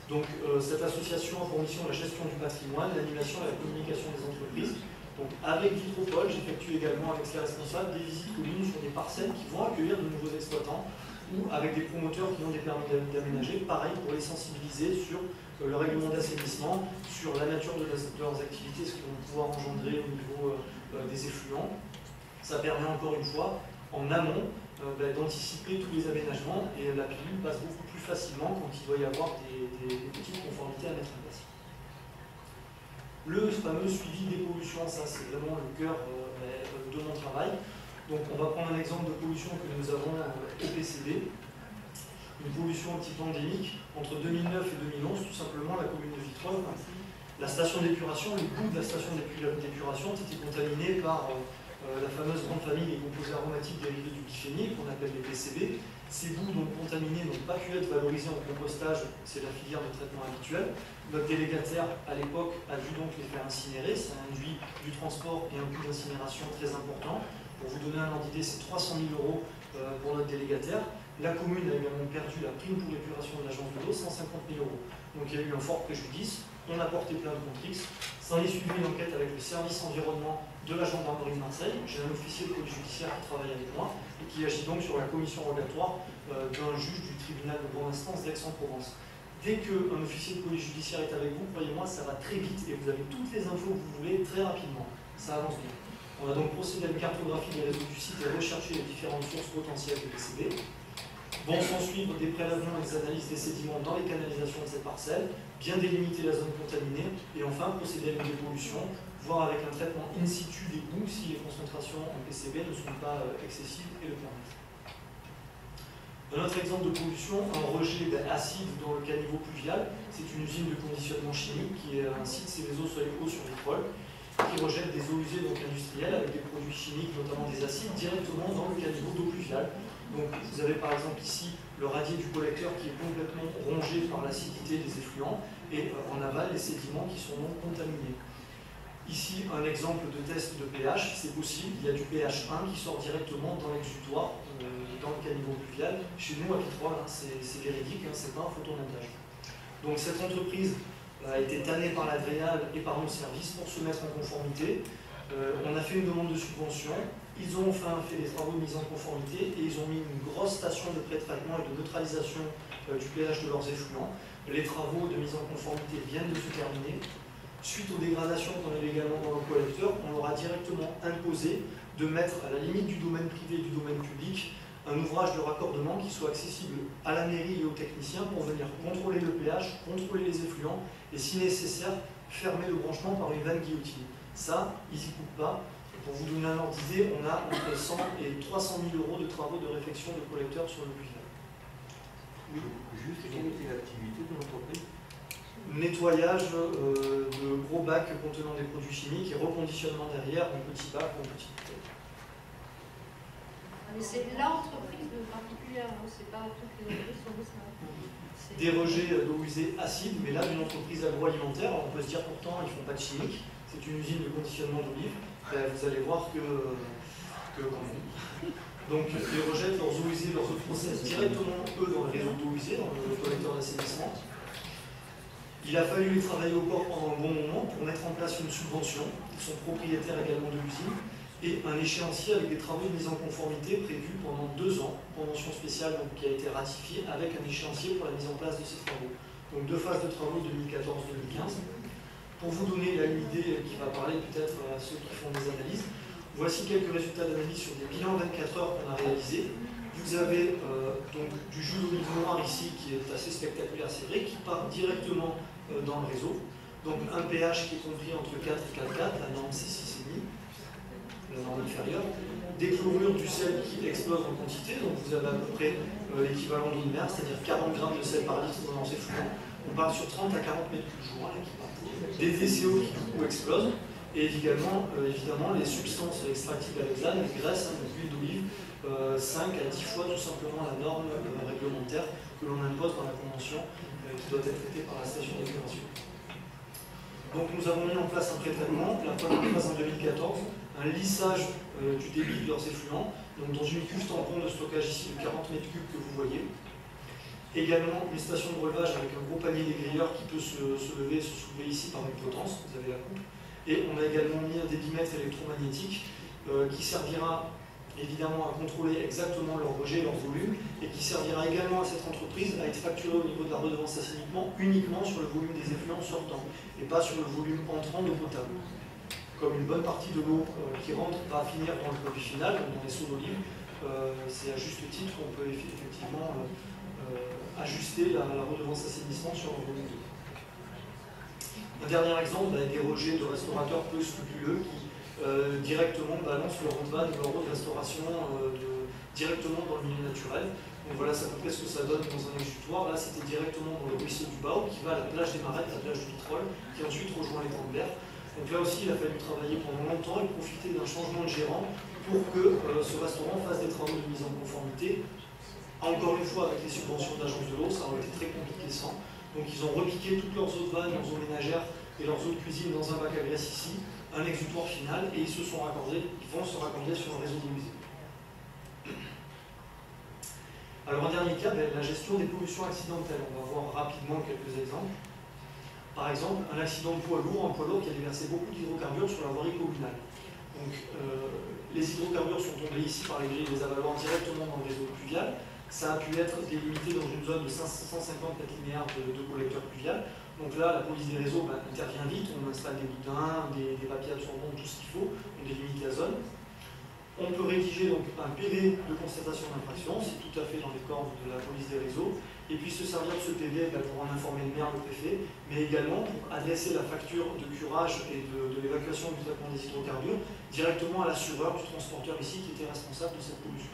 Donc cette association a pour mission la gestion du patrimoine, l'animation et la communication des entreprises. Donc avec Vitropole, j'effectue également avec ses responsables des visites communes sur des parcelles qui vont accueillir de nouveaux exploitants ou avec des promoteurs qui ont des permis d'aménager, pareil pour les sensibiliser sur le règlement d'assainissement, sur la nature de leurs activités, ce qu'ils vont pouvoir engendrer au niveau des effluents. Ça permet encore une fois, en amont, d'anticiper tous les aménagements et la pilule passe beaucoup plus facilement quand il doit y avoir des petites conformités à mettre en place. Le fameux suivi des pollutions, ça c'est vraiment le cœur de mon travail. Donc on va prendre un exemple de pollution que nous avons au PCB. Une pollution un petit peu endémique. Entre 2009 et 2011, tout simplement, la commune de Vitrolles, la station d'épuration, les bouts de la station d'épuration ont été contaminés par la fameuse grande famille des composés aromatiques dérivés du biphényle, qu'on appelle les PCB. Ces bouts donc contaminés n'ont pas pu être valorisés en compostage, c'est la filière de traitement habituelle. Notre délégataire, à l'époque, a dû donc les faire incinérer. Ça induit du transport et un coût d'incinération très important. Pour vous donner un ordre d'idée, c'est 300 000 € pour notre délégataire. La commune a également perdu la prime pour l'épuration de l'agence de l'eau, 150 000 €. Donc il y a eu un fort préjudice. On a porté plainte contre X. S'en est suivi une enquête avec le service environnement de la gendarmerie de Marseille. J'ai un officier de police judiciaire qui travaille avec moi et qui agit donc sur la commission rogatoire d'un juge du tribunal de grande instance d'Aix-en-Provence. Dès qu'un officier de police judiciaire est avec vous, croyez-moi, ça va très vite et vous avez toutes les infos que vous voulez très rapidement. Ça avance bien. On a donc procédé à une cartographie des réseaux du site et recherché les différentes sources potentielles de PCB. Vont s'en suivre des prélèvements et des analyses des sédiments dans les canalisations de cette parcelle, bien délimiter la zone contaminée et enfin procéder à une dépollution, voire avec un traitement in situ des boues si les concentrations en PCB ne sont pas excessives et le permettent. Un autre exemple de pollution, un rejet acide dans le caniveau pluvial, c'est une usine de conditionnement chimique qui est un site, c'est les eaux sur vitrol, qui rejette des eaux usées donc industrielles avec des produits chimiques, notamment des acides, directement dans le caniveau d'eau pluviale. Donc vous avez par exemple ici le radier du collecteur qui est complètement rongé par l'acidité des effluents et en aval les sédiments qui sont donc contaminés. Ici, un exemple de test de pH, c'est possible, il y a du pH 1 qui sort directement dans l'exutoire, dans le caniveau pluvial. Chez nous, à Vitrolles, c'est véridique, c'est pas un photomontage. Donc cette entreprise a été tannée par l'Adréal et par nos services pour se mettre en conformité. On a fait une demande de subvention, ils ont enfin fait des travaux de mise en conformité et ils ont mis une grosse station de pré-traitement et de neutralisation du pH de leurs effluents. Les travaux de mise en conformité viennent de se terminer. Suite aux dégradations qu'on avait également dans le collecteur, on leur a directement imposé de mettre à la limite du domaine privé et du domaine public un ouvrage de raccordement qui soit accessible à la mairie et aux techniciens pour venir contrôler le pH, contrôler les effluents et si nécessaire, fermer le branchement par une vanne guillotine. Ça, ils n'y coupent pas. Pour vous donner un ordre d'idée, on a entre 100 et 300 000 euros de travaux de réfection de collecteurs sur le pluvial. Oui, juste quelle était l'activité de l'entreprise? Nettoyage de gros bacs contenant des produits chimiques et reconditionnement derrière en petits bacs ou en petites bouteilles. Mais c'est l'entreprise particulière, c'est pas toutes les entreprises sont ça. Des rejets d'eau usée acide, mais là d'une entreprise agroalimentaire, on peut se dire pourtant ils ne font pas de chimique, c'est une usine de conditionnement d'olives, vous allez voir que quand même. Donc ils rejettent leurs eaux usées, leurs eaux de process directement eux dans le réseau d'eau usée, dans le collecteur d'assainissement. Il a fallu les travailler au corps pendant un bon moment pour mettre en place une subvention. Ils sont propriétaires également de l'usine et un échéancier avec des travaux de mise en conformité prévus pendant 2 ans, convention spéciale donc, qui a été ratifiée avec un échéancier pour la mise en place de ces travaux. Donc 2 phases de travaux 2014-2015. Pour vous donner là, une idée qui va parler peut-être à ceux qui font des analyses, voici quelques résultats d'analyse sur des bilans 24 heures qu'on a réalisés. Vous avez donc du jus d'olive noir ici qui est assez spectaculaire, c'est vrai, qui part directement dans le réseau. Donc un pH qui est compris entre 4 et 4,4, la norme c'est 6,5, la norme inférieure. Des chlorures du sel qui explosent en quantité, donc vous avez à peu près l'équivalent d'une mer, c'est-à-dire 40 grammes de sel par litre dans ces effluents. On part sur 30 à 40 mètres cubes jour, là, qui partent. Des VCO qui du coup explosent, et évidemment les substances extractives avec l'âne, les graisses, donc l'huile d'olive, 5 à 10 fois tout simplement la norme réglementaire que l'on impose dans la convention qui doit être traitée par la station d'épuration. Donc nous avons mis en place un pré-traitement, la première phase en 2014, un lissage du débit de leurs effluents, donc dans une cuve tampon de stockage ici de 40 mètres cubes que vous voyez. Également une station de relevage avec un gros panier dégrilleur qui peut se lever et se soulever ici par une potence, vous avez la coupe. Et on a également mis un débitmètre électromagnétique qui servira évidemment à contrôler exactement leur rejet, leur volume, et qui servira également à cette entreprise à être facturée au niveau de la redevance assainissement uniquement sur le volume des effluents sortants, et pas sur le volume entrant d'eau potable. Comme une bonne partie de l'eau qui rentre va finir dans le produit final, donc dans les seaux d'olive, c'est à juste titre qu'on peut effectivement ajuster la redevance assainissement sur le volume d'eau. Un dernier exemple, des rejets de restaurateurs peu scrupuleux qui directement balancent leur eau de vanne, leur eau de restauration directement dans le milieu naturel. Donc voilà, c'est à peu près ce que ça donne dans un exutoire. Là, c'était directement dans le ruisseau du Bao, qui va à la plage des Marettes, la plage de Vitrolles, qui ensuite rejoint les Tremblères. Donc là aussi, il a fallu travailler pendant longtemps et profiter d'un changement de gérant pour que ce restaurant fasse des travaux de mise en conformité. Encore une fois, avec les subventions d'agence de l'eau, ça aurait été très compliqué sans. Donc ils ont repiqué toutes leurs eaux de vanne, leurs eaux ménagères et leurs eaux de cuisine dans un bac à graisse ici, un exutoire final, et ils se sont raccordés, ils vont se raccorder sur un réseau d'eau usée. Alors un dernier cas, la gestion des pollutions accidentelles. On va voir rapidement quelques exemples. Par exemple, un accident de poids lourd, un poids lourd qui a déversé beaucoup d'hydrocarbures sur la voirie communale. Donc, les hydrocarbures sont tombés ici par les grilles des avaloirs directement dans le réseau pluvial. Ça a pu être délimité dans une zone de 150 mètres linéaires de collecteurs pluvial. Donc là, la police des réseaux intervient vite, on installe des boudins, des papiers absorbants, tout ce qu'il faut, on délimite la zone. On peut rédiger donc un PV de constatation d'infraction, c'est tout à fait dans les cordes de la police des réseaux, et puis se servir de ce PV pour en informer le maire, le préfet, mais également pour adresser la facture de curage et de l'évacuation du traitement des hydrocarbures directement à l'assureur du transporteur ici qui était responsable de cette pollution.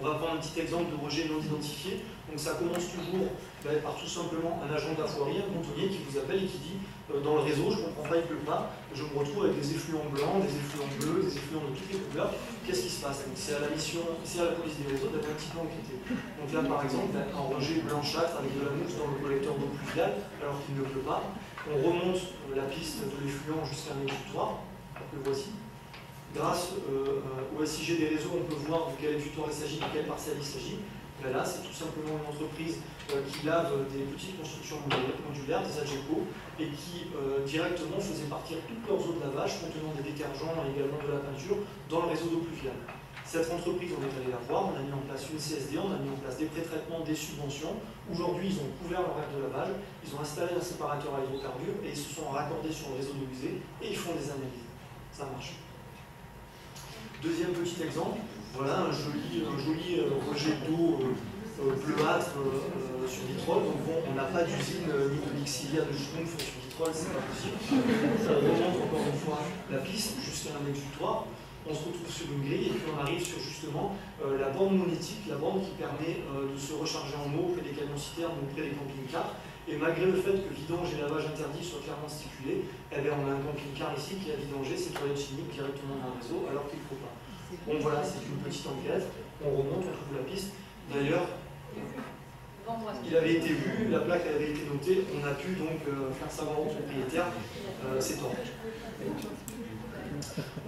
On va prendre un petit exemple de rejet non identifié. Donc ça commence toujours par tout simplement un agent de la foirie, un cantonnier qui vous appelle et qui dit dans le réseau, je ne comprends pas, il ne pleut pas, je me retrouve avec des effluents blancs, des effluents bleus, des effluents de toutes les couleurs. Qu'est-ce qui se passe? C'est à la police des réseaux d'aller un petit peu enquêter. Donc là par exemple, un rejet blanchâtre avec de la mousse dans le collecteur d'eau pluviale alors qu'il ne pleut pas. On remonte la piste de l'effluent jusqu'à un exutoire, le voici. Grâce au SIG des réseaux, on peut voir de quel exutoire il s'agit, de quelle parcelle il s'agit. Là, c'est tout simplement une entreprise qui lave des petites constructions modulaires, des AGECO, et qui directement faisait partir toutes leurs eaux de lavage contenant des détergents et également de la peinture dans le réseau d'eau pluviale. Cette entreprise, on est allé la voir, on a mis en place une CSD, on a mis en place des pré-traitements, des subventions. Aujourd'hui, ils ont couvert leur règle de lavage, ils ont installé un séparateur à hydrocarbures et ils se sont raccordés sur le réseau d'eau usée et ils font des analyses. Ça marche. Deuxième petit exemple, voilà un joli rejet d'eau bleuâtre sur vitrol. Donc bon, on n'a pas d'usine ni de lixilia de Schtroumpf sur vitrol, c'est pas possible. On remonte encore une fois la piste jusqu'à un exutoire. On se retrouve sur une grille et puis on arrive sur justement la bande monétique, la bande qui permet de se recharger en eau près des camions citernes ou près des camping-cars. Et malgré le fait que vidange et lavage interdit soient clairement stipulés, eh bien on a un camping-car ici qui a vidangé ses toilettes chimiques directement dans le réseau alors qu'il ne faut pas. Bon voilà, c'est une petite enquête, on remonte, on trouve la piste. D'ailleurs, il avait été vu, la plaque avait été notée, on a pu donc faire savoir au propriétaire c'est tort.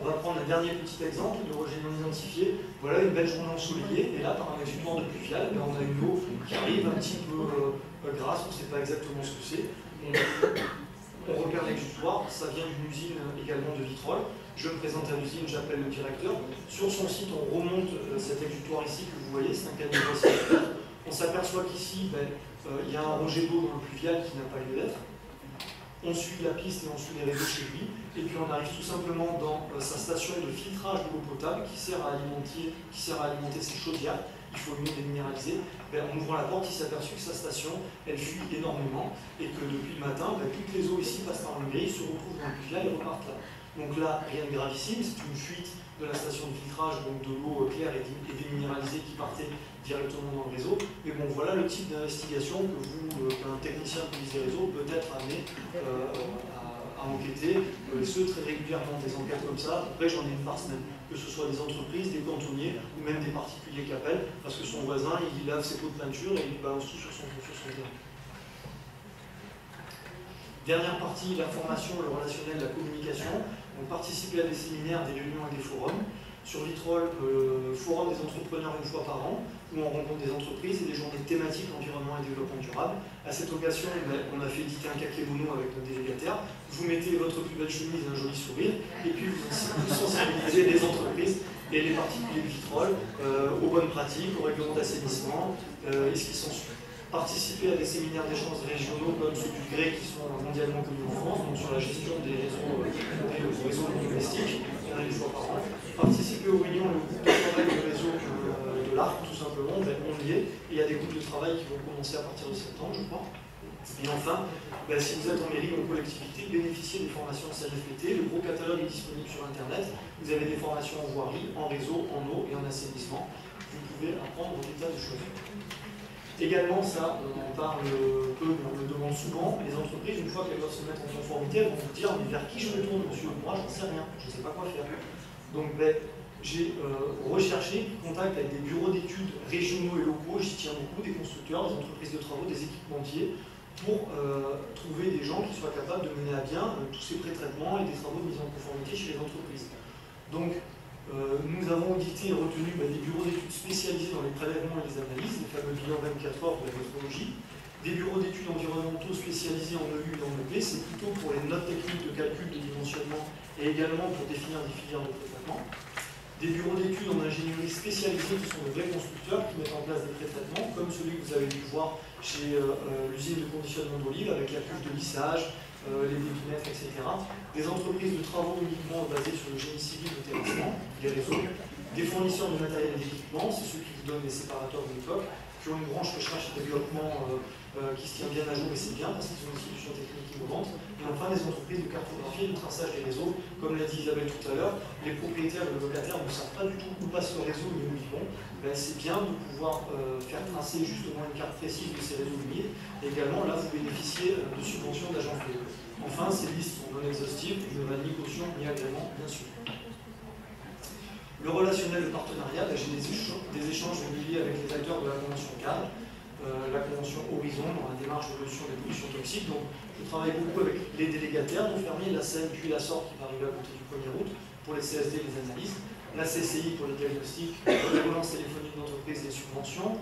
On va prendre un dernier petit exemple de rejet non identifié. Voilà une belle journée ensoleillée, et là par un exutoire de pluvial, on a une eau qui arrive un petit peu grasse, on ne sait pas exactement ce que c'est. On repère l'exutoire, ça vient d'une usine également de vitrol. Je me présente à l'usine, j'appelle le directeur. Sur son site, on remonte cet exutoire ici que vous voyez, c'est un camion recycleur. On s'aperçoit qu'ici, il y a un rejet d'eau dans le pluvial qui n'a pas lieu d'être. On suit la piste et on suit les réseaux chez lui. Et puis on arrive tout simplement dans sa station de filtrage de l'eau potable qui sert à alimenter ses chaudières. Il faut mieux déminéraliser. En ouvrant la porte, il s'est aperçu que sa station, elle fuit énormément et que depuis le matin, toutes les eaux ici passent par le grille, se retrouvent dans le pluvial et repartent là. Donc là, rien de gravissime, c'est une fuite de la station de filtrage, donc de l'eau claire et déminéralisée qui partait directement dans le réseau. Mais bon, voilà le type d'investigation qu'un technicien de police des réseaux peut être amené à enquêter, et ce très régulièrement, des enquêtes comme ça. Après, j'en ai une par semaine, que ce soit des entreprises, des cantonniers ou même des particuliers qui appellent parce que son voisin il lave ses pots de peinture et il balance tout sur son terrain. Dernière partie, l'information, le relationnel, la communication. On participe à des séminaires, des réunions et des forums. Sur Vitrol, forum des entrepreneurs une fois par an, où on rencontre des entreprises et des journées thématiques environnement et développement durable. À cette occasion, on a fait éditer un kakémono avec nos délégataires. Vous mettez votre plus belle chemise et un joli sourire, et puis vous sensibilisez les entreprises et les particuliers de Vitrol aux bonnes pratiques, au règlement d'assainissement et ce qui s'ensuit. Participer à des séminaires d'échanges régionaux comme ceux du GRE qui sont mondialement connus en France, donc sur la gestion des réseaux domestiques, une fois par an. Participer aux réunions, le groupe de travail du réseau de l'ARC, tout simplement, on y est, et il y a des groupes de travail qui vont commencer à partir de septembre, je crois. Et enfin, si vous êtes en mairie ou en collectivité, bénéficiez des formations CNFPT. Le gros catalogue est disponible sur Internet. Vous avez des formations en voirie, en réseau, en eau et en assainissement. Vous pouvez apprendre des tas de choses. Également, ça, on en parle peu, mais on le demande souvent. Les entreprises, une fois qu'elles doivent se mettre en conformité, elles vont vous dire mais vers qui je me tourne, monsieur? Moi, j'en sais rien, je ne sais pas quoi faire. Donc, j'ai recherché, pris contact avec des bureaux d'études régionaux et locaux, j'y tiens beaucoup, des constructeurs, des entreprises de travaux, des équipementiers, pour trouver des gens qui soient capables de mener à bien tous ces pré-traitements et des travaux de mise en conformité chez les entreprises. Donc, Nous avons audité et retenu des bureaux d'études spécialisés dans les prélèvements et les analyses, les fameux bilans 24 heures de la métrologie, des bureaux d'études environnementaux spécialisés en EU et en EP, c'est plutôt pour les notes techniques de calcul de dimensionnement et également pour définir des filières de traitement. Des bureaux d'études en ingénierie spécialisés qui sont de vrais constructeurs qui mettent en place des pré-traitements, comme celui que vous avez pu voir chez l'usine de conditionnement d'olive avec la cuve de lissage, les débitmètres, etc. Des entreprises de travaux uniquement basées sur le génie civil de terrassement, des réseaux, des fournisseurs de matériel et d'équipement, c'est ceux qui vous donnent des séparateurs de l'époque, qui ont une branche recherche et développement qui se tient bien à jour, et c'est bien parce qu'ils ont des solutions techniques innovantes. Et enfin, des entreprises de cartographie et de traçage des réseaux. Comme l'a dit Isabelle tout à l'heure, les propriétaires et les locataires ne savent pas du tout où passe le réseau ni où ils vont. C'est bien de pouvoir faire tracer justement une carte précise de ces réseaux humides. Et également, là, vous bénéficiez de subventions d'agences de l'eau. Enfin, ces listes sont non exhaustives, je ne demande ni caution ni agrément, bien sûr. Le relationnel de partenariat, j'ai des échanges réguliers avec les acteurs de la Convention cadre, la Convention Horizon dans la démarche de réduction des pollutions toxiques. Donc, je travaille beaucoup avec les délégataires, donc Fermier, la Seine, puis la Sorte qui va arriver à compter du 1er août pour les CSD et les analyses, la CCI pour les diagnostics, les relances téléphoniques d'entreprise et les subventions,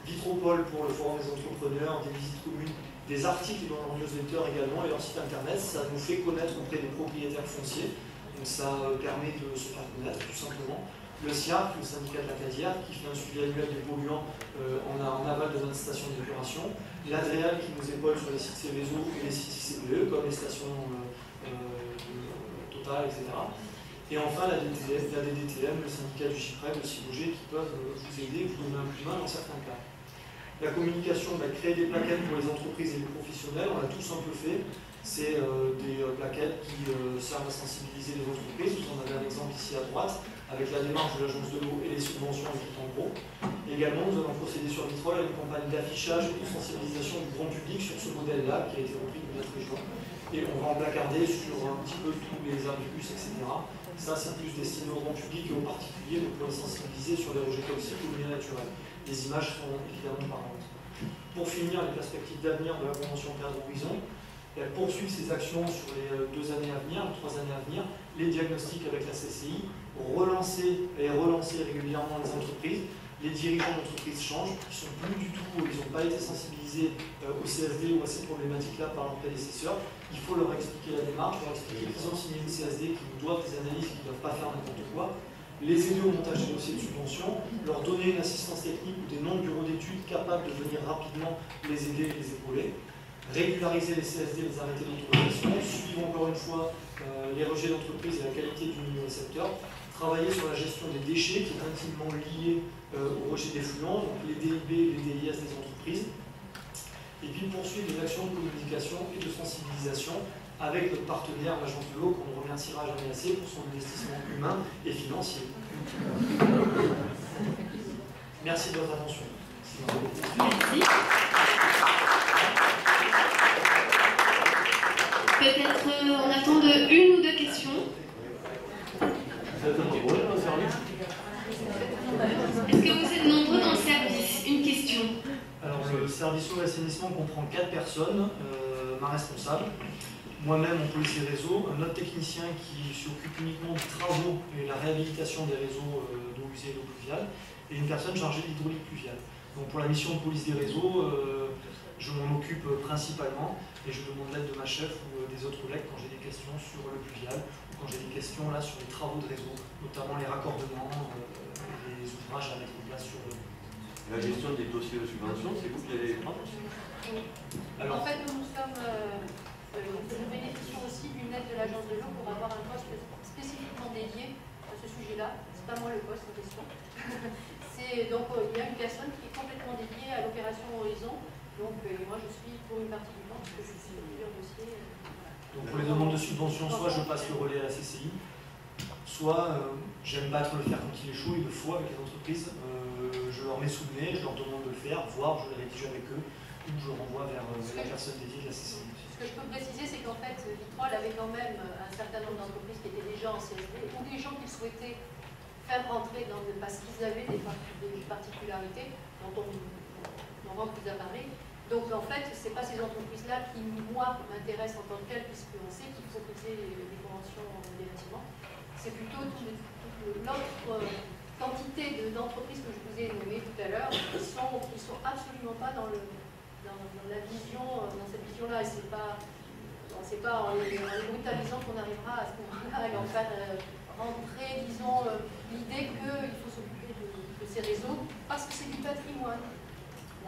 Vitropole pour le forum des entrepreneurs, des visites communes, des articles dans leur newsletter également et leur site internet. Ça nous fait connaître auprès des propriétaires fonciers, donc ça permet de se faire connaître tout simplement. Le SIARC, le syndicat de la Cadière, qui fait un suivi annuel des polluants en aval de notre station d'épuration. L'Adréal qui nous épaule sur les sites Céveso et les sites ICPE, comme les stations Total, etc. Et enfin la DDTM, le syndicat du Chypre, le Cibogé, qui peuvent vous aider, vous donner un coup de main dans certains cas. La communication, créer des plaquettes pour les entreprises et les professionnels, on l'a tous un peu fait. C'est des plaquettes qui servent à sensibiliser les entreprises. Vous en avez un exemple ici à droite, avec la démarche de l'Agence de l'eau et les subventions écrites en gros. Également, nous allons procéder sur Vitrolles à une campagne d'affichage et de sensibilisation du grand public sur ce modèle-là, qui a été repris de notre région. Et on va en placarder sur un petit peu tous les arbustes, etc. Ça, c'est plus destiné au grand public et aux particuliers, pour les sensibiliser sur les rejets toxiques ou les naturels. Les images sont évidemment parlantes. Pour finir, les perspectives d'avenir de la Convention cadre Horizon, et poursuivre ces actions sur les 2 années à venir, les 3 années à venir, les diagnostics avec la CCI, relancer régulièrement les entreprises. Les dirigeants d'entreprises changent, ils ne sont plus du tout, ils n'ont pas été sensibilisés au CSD ou à ces problématiques-là par leurs prédécesseurs. Il faut leur expliquer la démarche, leur expliquer qu'ils ont signé une CSD, qu'ils doivent des analyses, qu'ils ne doivent pas faire n'importe quoi. Les aider au montage des dossiers de subvention, leur donner une assistance technique ou des noms de bureaux d'études capables de venir rapidement les aider et les épauler. Régulariser les CSD, les arrêtés d'autorisation, suivre encore une fois les rejets d'entreprise et la qualité du récepteur, travailler sur la gestion des déchets qui est intimement liée au rejet d'effluents, donc les DIB et les DIS des entreprises, et puis poursuivre des actions de communication et de sensibilisation avec notre partenaire, l'Agence de l'eau, qu'on ne remerciera jamais assez pour son investissement humain et financier. Merci de votre attention. Merci. Peut-être on attend une ou deux questions. Est-ce que vous êtes nombreux dans le service? Une question. Alors le service eau et assainissement comprend 4 personnes, ma responsable, moi-même en police et réseau, un autre technicien qui s'occupe uniquement des travaux et la réhabilitation des réseaux d'eau usée et d'eau pluviale, et une personne chargée de l'hydraulique pluviale. Donc pour la mission de police des réseaux, je m'en occupe principalement et je demande l'aide de ma chef ou des autres collègues quand j'ai des questions sur le pluvial ou quand j'ai des questions là sur les travaux de réseau, notamment les raccordements et les ouvrages à mettre en place sur le réseau. La gestion des dossiers de subvention, c'est vous qui allez les prendre? Alors, en fait, nous bénéficions aussi d'une aide de l'Agence de l'eau pour avoir un poste spécifiquement dédié à ce sujet-là. C'est pas moi le poste en question. Donc, il y a une personne qui est complètement dédiée à l'opération Horizon. Donc, moi, je suis pour une partie du temps, parce que je suis sur plusieurs dossiers. Donc, pour les demandes de subvention, soit je passe le relais à la CCI, soit j'aime battre le fer quand il est chaud, il le faut avec les entreprises. Je leur mets sous le nez, je leur demande de le faire, voire je les rédige avec eux, ou je renvoie vers la personne dédiée de la CCI. Ce que je peux préciser, c'est qu'en fait, Vitrolles avait quand même un certain nombre d'entreprises qui étaient déjà en CSD, ou des gens qui souhaitaient faire rentrer parce qu'ils avaient des particularités dont on vous a parlé. Donc en fait, ce n'est pas ces entreprises-là qui, moi, m'intéressent en tant que telles, puisqu'on sait qu'il faut poser des conventions des bâtiments. c'est plutôt l'autre quantité d'entreprises que je vous ai nommées tout à l'heure qui sont absolument pas dans la vision, dans cette vision-là. Et c'est pas en les brutalisant qu'on arrivera à ce moment-là et en faire rentrer, disons, l'idée qu'il faut s'occuper de ces réseaux parce que c'est du patrimoine.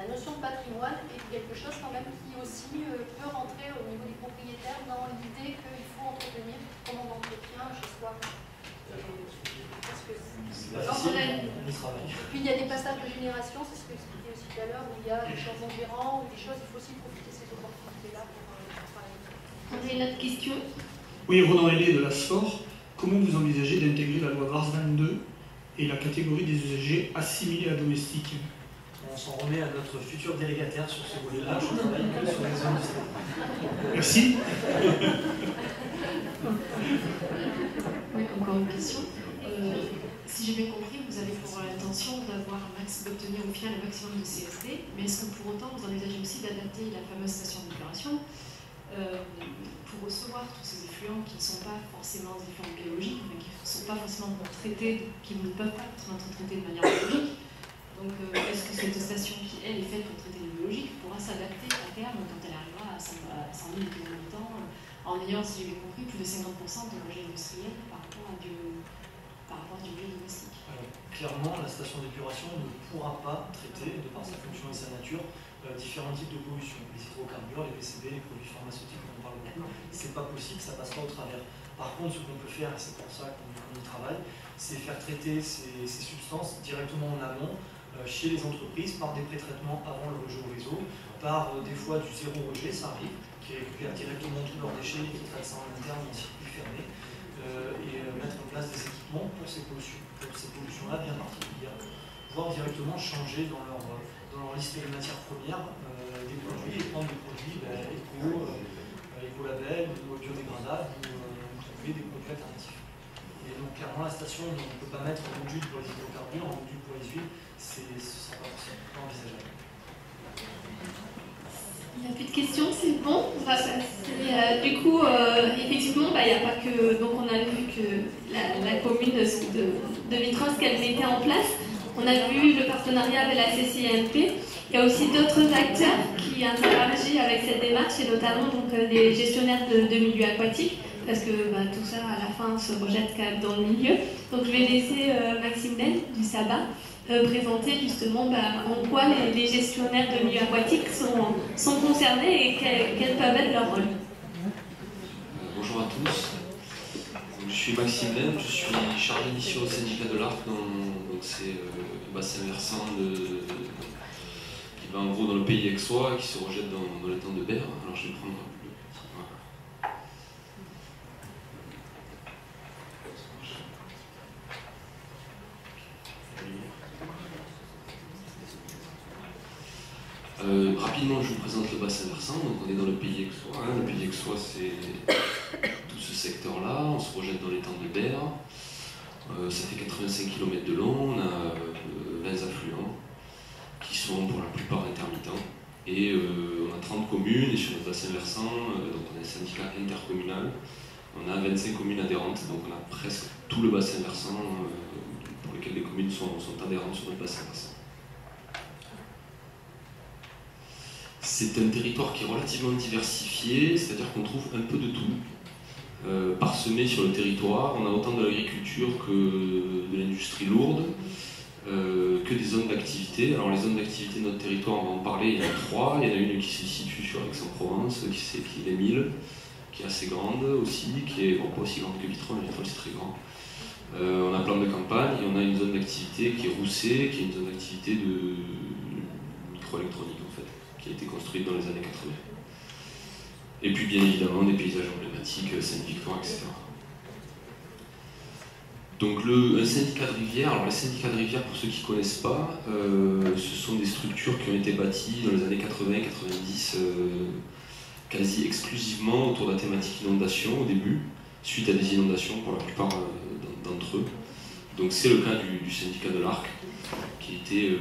La notion de patrimoine est quelque chose quand même qui aussi peut rentrer au niveau des propriétaires dans l'idée qu'il faut entretenir comme on entretient chez soi. Parce que puis il y a des passages de génération, c'est ce que j'expliquais aussi tout à l'heure, où il y a des changements gérants ou des choses, il faut aussi profiter de ces opportunités-là pour travailler. On a une autre question. Oui, Ronan Hellé de la SFOR. Comment vous envisagez d'intégrer la loi VARS 22 et la catégorie des usagers assimilés à domestiques? On s'en remet à notre futur délégataire sur ce volet-là. Je travaille que sur les zones. Merci. Oui, encore une question. Si j'ai bien compris, vous avez pour l'intention d'obtenir au final un maximum de CSD, mais est-ce que pour autant vous envisagez aussi d'adapter la fameuse station d'épuration pour recevoir tous ces effluents qui ne sont pas forcément des effluents biologiques, mais qui ne sont pas forcément traités, qui ne peuvent pas forcément être traités de manière biologique? Donc est-ce que cette station qui, elle, est faite pour traiter les biologiques pourra s'adapter à terme quand elle arrivera à 100 000 km en ayant, si j'ai bien compris, plus de 50% de rejet industriel par rapport à du rejet domestique? Clairement, la station d'épuration ne pourra pas traiter, de par sa fonction et sa nature, différents types de pollution. Les hydrocarbures, les PCB, les produits pharmaceutiques, on en parle beaucoup. C'est pas possible, ça passe pas au travers. Par contre, ce qu'on peut faire, et c'est pour ça qu'on y travaille, c'est faire traiter ces substances directement en amont chez les entreprises par des pré-traitements avant le rejet au réseau, par des fois du zéro rejet, ça arrive, qui récupère directement tous leurs déchets et qui traite ça en interne en circuit fermé, et mettre en place des équipements pour ces pollutions-là bien particulières, voire directement changer dans leur liste de matières premières des produits et prendre des produits éco-label ou biodégradables ou trouver des produits alternatifs. Et donc clairement la station, on ne peut pas mettre un module pour les hydrocarbures, un module pour les huiles, ce ne sera pas possible, pas envisageable. Il n'y a plus de questions, c'est bon. On va passer. Du coup, effectivement, il n'y a pas que. Donc, on a vu que la commune de Vitros qu'elle mettait en place. On a vu le partenariat avec la CCIMP. Il y a aussi d'autres acteurs qui interagissent avec cette démarche, et notamment donc, des gestionnaires de milieux aquatiques, parce que tout ça, à la fin, se rejette quand même dans le milieu. Donc, je vais laisser Maxime Laine du SABA présenter justement en quoi les gestionnaires de milieux aquatiques sont concernés et quels peuvent être leur rôle. Bonjour à tous, je suis Maxime Laine, je suis chargé de mission au syndicat de l'Arc, donc c'est le bassin versant qui va en gros dans le pays aixois, qui se rejette dans l'étang de Berre. Alors je vais prendre le petit. Rapidement, je vous présente le bassin versant. Donc, on est dans le pays aixois. Le pays aixois, c'est tout ce secteur-là. On se rejette dans l'étang de Berre. Ça fait 85 km de long. On a 20 affluents qui sont pour la plupart intermittents. Et on a 30 communes. Et sur notre bassin versant, donc on a un syndicat intercommunal. On a 25 communes adhérentes. Donc on a presque tout le bassin versant pour lequel les communes sont adhérentes sur notre bassin versant. C'est un territoire qui est relativement diversifié, c'est-à-dire qu'on trouve un peu de tout. Parsemé sur le territoire, on a autant de l'agriculture que de l'industrie lourde, que des zones d'activité. Alors les zones d'activité de notre territoire, on va en parler, il y en a 3. Il y en a une qui se situe sur Aix-en-Provence, qui est l'Émile, qui est assez grande aussi, qui est pas aussi grande que Vitrolles, mais Vitrolles c'est très grand. On a plein de campagne et on a une zone d'activité qui est Rousset, qui est une zone d'activité de microélectronique en fait, qui a été construite dans les années 80. Et puis bien évidemment des paysages emblématiques, Sainte-Victoire, etc. Donc un syndicat de rivière, alors les syndicats de rivière pour ceux qui ne connaissent pas, ce sont des structures qui ont été bâties dans les années 80-90 quasi exclusivement autour de la thématique inondation au début, suite à des inondations pour la plupart d'entre eux. Donc c'est le cas du syndicat de l'Arc qui a été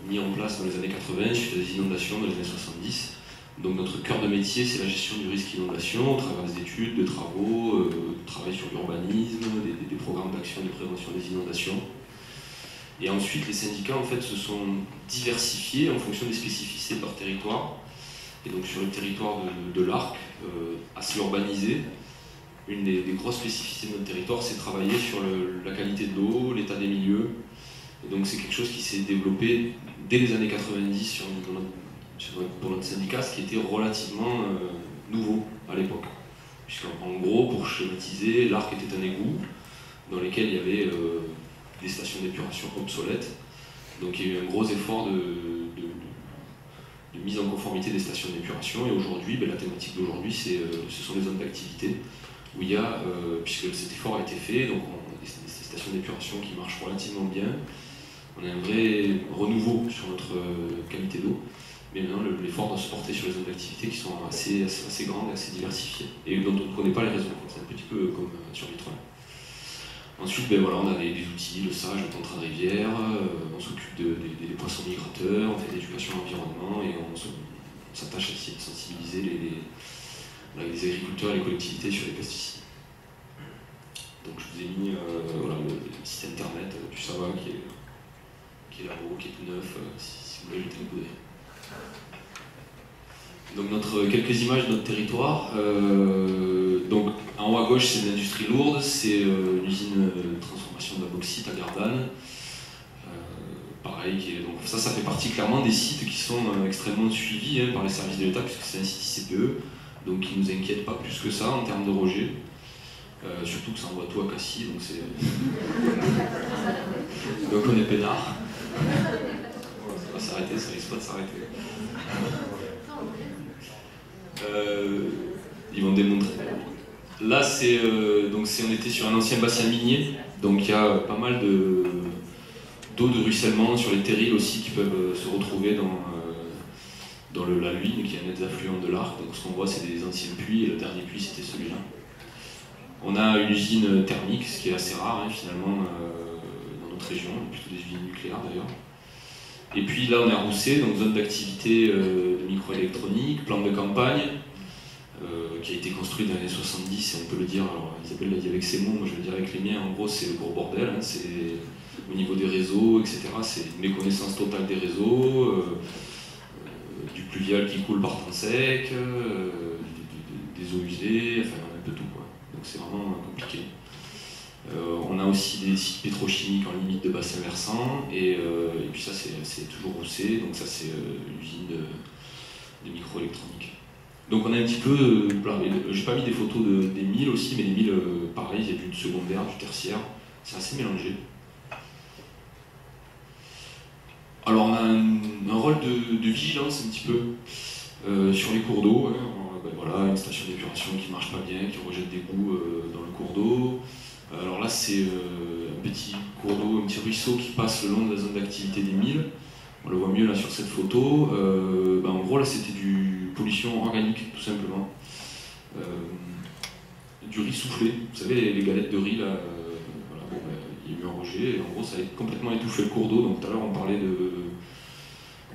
mis en place dans les années 80 suite à des inondations dans les années 70. Donc notre cœur de métier, c'est la gestion du risque inondation, au travers des études, de travaux, travail sur l'urbanisme, des programmes d'action de prévention des inondations. Et ensuite, les syndicats en fait, se sont diversifiés en fonction des spécificités de leur territoire. Et donc sur le territoire de l'Arc, assez urbanisé, une des grosses spécificités de notre territoire, c'est travailler sur la qualité de l'eau, l'état des milieux. Et donc c'est quelque chose qui s'est développé dès les années 90 pour notre syndicat, ce qui était relativement nouveau à l'époque. Puisqu'en gros, pour schématiser, l'Arc était un égout dans lequel il y avait des stations d'épuration obsolètes. Donc il y a eu un gros effort de mise en conformité des stations d'épuration. Et aujourd'hui, la thématique d'aujourd'hui, ce sont les zones d'activité où il y a, puisque cet effort a été fait, donc on a des stations d'épuration qui marchent relativement bien. On a un vrai renouveau sur notre qualité d'eau. Mais maintenant, l'effort doit se porter sur les zones d'activité qui sont assez grandes et assez diversifiées, et dont on ne connaît pas les raisons. C'est un petit peu comme sur Vitrolles. Ensuite, on a des outils, le SAGE, le contrat de rivière, on s'occupe des poissons migrateurs, on fait de l'éducation à l'environnement, et on s'attache à essayer de sensibiliser les agriculteurs et les collectivités sur les pesticides. Donc je vous ai mis le site internet du SAVA qui est là-haut, qui est tout neuf, si vous voulez jeter un coup d'œil. Donc quelques images de notre territoire. Donc en haut à gauche, c'est de l'industrie lourde, c'est une usine de transformation de la bauxite à Gardanne. Pareil, donc ça fait partie clairement des sites qui sont extrêmement suivis par les services de l'État, puisque c'est un site ICPE, donc qui ne nous inquiète pas plus que ça en termes de rejet. Surtout que ça envoie tout à Cassis, donc c'est. Donc on est peinard. Ça va s'arrêter, ça risque pas de s'arrêter. Ils vont démontrer. Là, on était sur un ancien bassin minier, donc il y a pas mal d'eau de ruissellement sur les terrils aussi qui peuvent se retrouver dans la Luyne, qui est un des affluents de l'Arc. Donc ce qu'on voit, c'est des anciens puits, et le dernier puits, c'était celui-là. On a une usine thermique, ce qui est assez rare finalement dans notre région, plutôt des usines nucléaires d'ailleurs. Et puis là on est à Rousset, donc zone d'activité de microélectronique, plante de campagne, qui a été construit dans les années 70, et on peut le dire, alors Isabelle l'a dit avec ses mots, moi je vais le dire avec les miens, en gros c'est le gros bordel, c'est au niveau des réseaux, etc. C'est une méconnaissance totale des réseaux, du pluvial qui coule par temps sec, des eaux usées, enfin on a un peu tout quoi. Donc c'est vraiment compliqué. On a aussi des sites pétrochimiques en limite de bassin versant, et puis ça c'est toujours Rousset, donc ça c'est l'usine de microélectronique. Donc on a un petit peu, j'ai pas mis des photos des milles aussi, mais les milles pareil, il y a du secondaire, du tertiaire, c'est assez mélangé. Alors on a un rôle de vigilance un petit peu sur les cours d'eau, voilà, une station d'épuration qui marche pas bien, qui rejette des boues dans le cours d'eau. Alors là c'est un petit cours d'eau, un petit ruisseau qui passe le long de la zone d'activité des milles. On le voit mieux là sur cette photo. En gros là c'était du pollution organique tout simplement. Du riz soufflé, vous savez les galettes de riz là, il y a eu un rejet et en gros ça a complètement étouffé le cours d'eau. Donc tout à l'heure on parlait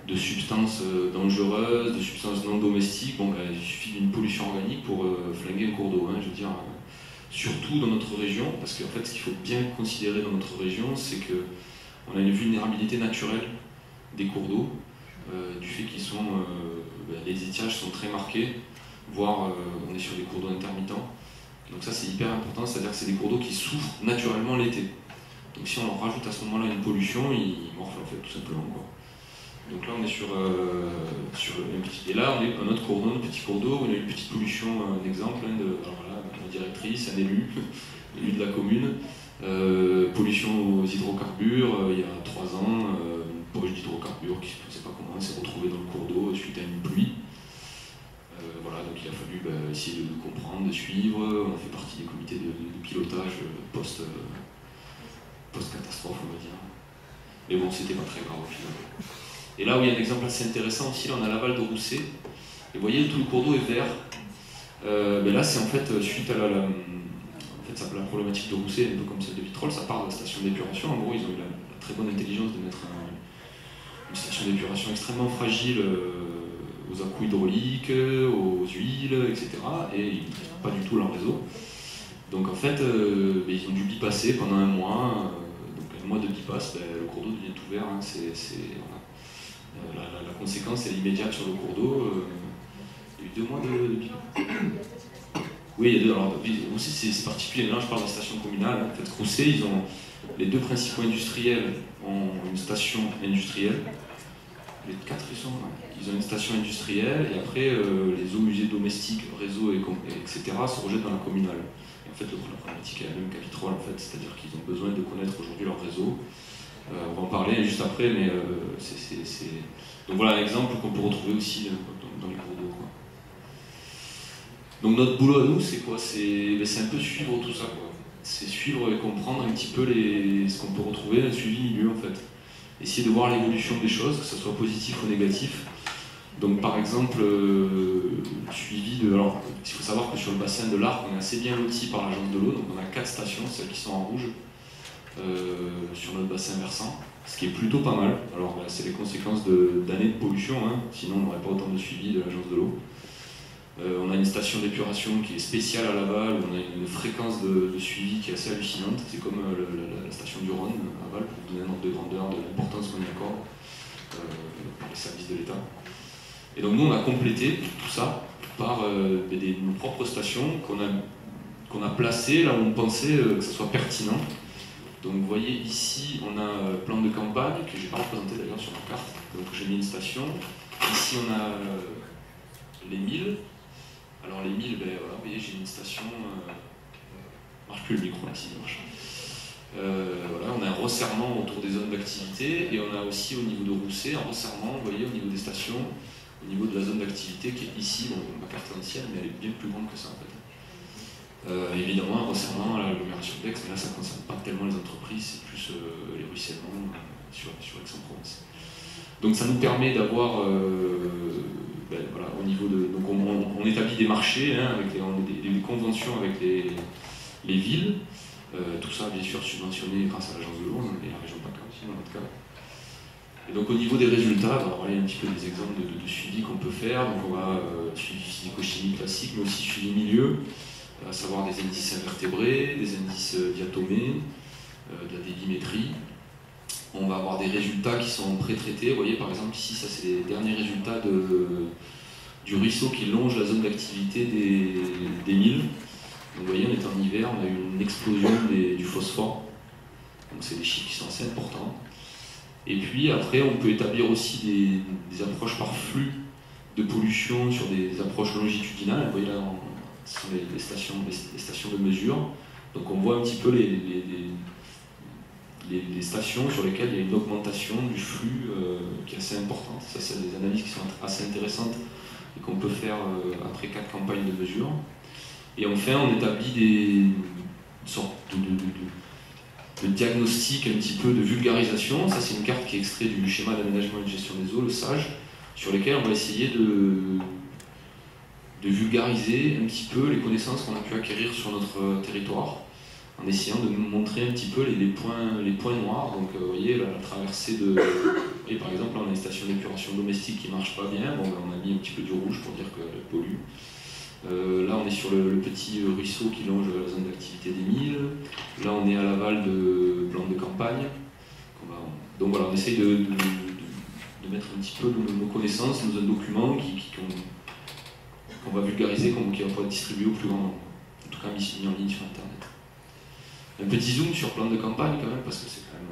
de substances dangereuses, de substances non domestiques. Il suffit d'une pollution organique pour flinguer un cours d'eau, je veux dire. Surtout dans notre région, parce qu'en fait ce qu'il faut bien considérer dans notre région, c'est qu'on a une vulnérabilité naturelle des cours d'eau, du fait qu'ils sont, les étiages sont très marqués, voire on est sur des cours d'eau intermittents. Donc ça c'est hyper important, c'est-à-dire que c'est des cours d'eau qui souffrent naturellement l'été. Donc si on leur rajoute à ce moment-là une pollution, ils morflent en fait tout simplement quoi. Donc là on est sur un petit... Et là on est un autre cours d'eau, un petit cours d'eau, on a une petite pollution, un exemple, alors là, la directrice, un élu de la commune, pollution aux hydrocarbures, il y a 3 ans, une poche d'hydrocarbures qui je ne sais pas comment s'est retrouvée dans le cours d'eau suite à une pluie. Voilà, donc il a fallu essayer de comprendre, de suivre, on a fait partie des comités de pilotage post-catastrophe on va dire. Mais bon, c'était pas très grave au final. Et là où il y a un exemple assez intéressant aussi, là on a l'aval de Rousset, et vous voyez tout le cours d'eau est vert. Là c'est en fait suite à la problématique de Rousset, un peu comme celle de Vitrolles, ça part de la station d'épuration. En gros ils ont eu la très bonne intelligence de mettre une station d'épuration extrêmement fragile aux à-coups hydrauliques, aux huiles, etc. Et ils n'ont pas du tout leur réseau. Donc en fait, ils ont dû bypasser pendant un mois. Donc un mois de bypass, le cours d'eau devient tout vert. Hein, voilà. La conséquence, elle est immédiate sur le cours d'eau. Il y a eu 2 mois de bypass. Oui, il y a 2. Alors aussi, c'est particulier. Là, je parle de la station communale. En fait, Crousset, les 2 principaux industriels ont une station industrielle. Les 4, ils ont une station industrielle, et après, les eaux usées domestiques, réseaux, etc., se rejettent dans la communale. Et en fait, la problématique est la même qu'à Vitrolles, en fait, c'est-à-dire qu'ils ont besoin de connaître aujourd'hui leur réseau. On va en parler juste après, mais donc voilà un exemple qu'on peut retrouver aussi dans les cours d'eau. Donc notre boulot à nous, c'est quoi? C'est un peu suivre tout ça, quoi. C'est suivre et comprendre un petit peu ce qu'on peut retrouver, un suivi milieu, en fait. Essayer de voir l'évolution des choses, que ce soit positif ou négatif. Donc par exemple, le suivi de... Alors, il faut savoir que sur le bassin de l'Arc, on est assez bien loti par l'agence de l'eau, donc on a 4 stations, celles qui sont en rouge, sur notre bassin versant, ce qui est plutôt pas mal. Alors c'est les conséquences d'années de pollution, hein, sinon on n'aurait pas autant de suivi de l'agence de l'eau. On a une station d'épuration qui est spéciale à Laval, où on a une fréquence de suivi qui est assez hallucinante. C'est comme la station du Rhône à Laval, pour vous donner un ordre de grandeur de l'importance qu'on y accorde par les services de l'État. Et donc nous, on a complété tout ça par nos propres stations qu'on a placées là où on pensait que ce soit pertinent. Donc vous voyez ici, on a plan de campagne, que je n'ai pas représenté d'ailleurs sur la carte. Donc j'ai mis une station. Ici, on a les milles. Alors les milles, voilà, vous voyez, j'ai une station, marche plus le micro là, si ça marche. Voilà, on a un resserrement autour des zones d'activité, et on a aussi au niveau de Rousset un resserrement, vous voyez, au niveau des stations, au niveau de la zone d'activité qui est ici. Bon, ma carte est ancienne, mais elle est bien plus grande que ça en fait. Évidemment, un resserrement à l'agglomération d'Aix, mais là ça ne concerne pas tellement les entreprises, c'est plus les ruissellements sur Aix-en-Provence. Donc ça nous permet d'avoir voilà, au niveau de. Donc on établit des marchés, hein, avec des conventions avec les villes, tout ça bien sûr subventionné grâce à l'agence de l'eau, et la région PACA aussi dans notre cas. Et donc au niveau des résultats, alors, il y a un petit peu des exemples de suivi qu'on peut faire. Donc on va suivi physico-chimie classique, mais aussi suivi milieu, à savoir des indices invertébrés, des indices diatomés, de la débimétrie. On va avoir des résultats qui sont pré-traités. Vous voyez par exemple ici, ça c'est les derniers résultats du ruisseau qui longe la zone d'activité des milles. Donc vous voyez, on est en hiver, on a eu une explosion du phosphore. Donc c'est des chiffres qui sont assez importants. Et puis après, on peut établir aussi des approches par flux de pollution sur des approches longitudinales. Vous voyez là, ce sont les stations de mesure. Donc on voit un petit peu les stations sur lesquelles il y a une augmentation du flux qui est assez importante. Ça, c'est des analyses qui sont assez intéressantes et qu'on peut faire après 4 campagnes de mesure. Et enfin, on établit une sorte de diagnostic, un petit peu de vulgarisation. Ça, c'est une carte qui est extraite du schéma d'aménagement et de gestion des eaux, le SAGE, sur lesquels on va essayer de vulgariser un petit peu les connaissances qu'on a pu acquérir sur notre territoire, en essayant de nous montrer un petit peu les points noirs. Donc vous voyez la traversée et par exemple là, on a une station d'épuration domestique qui ne marche pas bien. Bon, on a mis un petit peu du rouge pour dire qu'elle pollue. Là on est sur le petit ruisseau qui longe la zone d'activité des milles. Là on est à l'aval de plan de campagne. Donc voilà, on essaye de mettre un petit peu nos connaissances dans un document qu'on va vulgariser, qui va pouvoir être distribué au plus grand nombre. En tout cas mis en ligne sur internet. Un petit zoom sur plan de campagne quand même, parce que c'est quand même,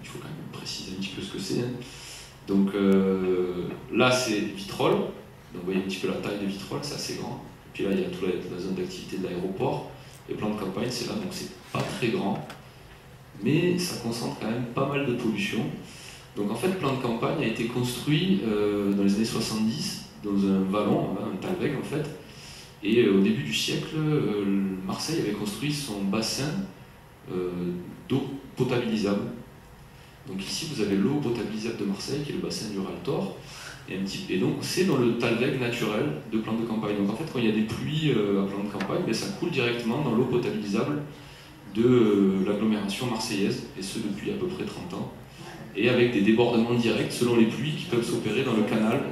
il faut quand même préciser un petit peu ce que c'est. Donc là c'est Vitrolles, donc vous voyez un petit peu la taille de Vitrolles, c'est assez grand. Et puis là il y a toute la zone d'activité de l'aéroport, et plan de campagne c'est là, donc c'est pas très grand, mais ça concentre quand même pas mal de pollution. Donc en fait le plan de campagne a été construit dans les années 70 dans un vallon, un talweg en fait, et au début du siècle, Marseille avait construit son bassin d'eau potabilisable. Donc ici vous avez l'eau potabilisable de Marseille qui est le bassin du Raltor, et donc c'est dans le talweg naturel de plan de campagne. Donc en fait quand il y a des pluies à plan de campagne, ça coule directement dans l'eau potabilisable de l'agglomération marseillaise, et ce depuis à peu près 30 ans, et avec des débordements directs selon les pluies qui peuvent s'opérer dans le canal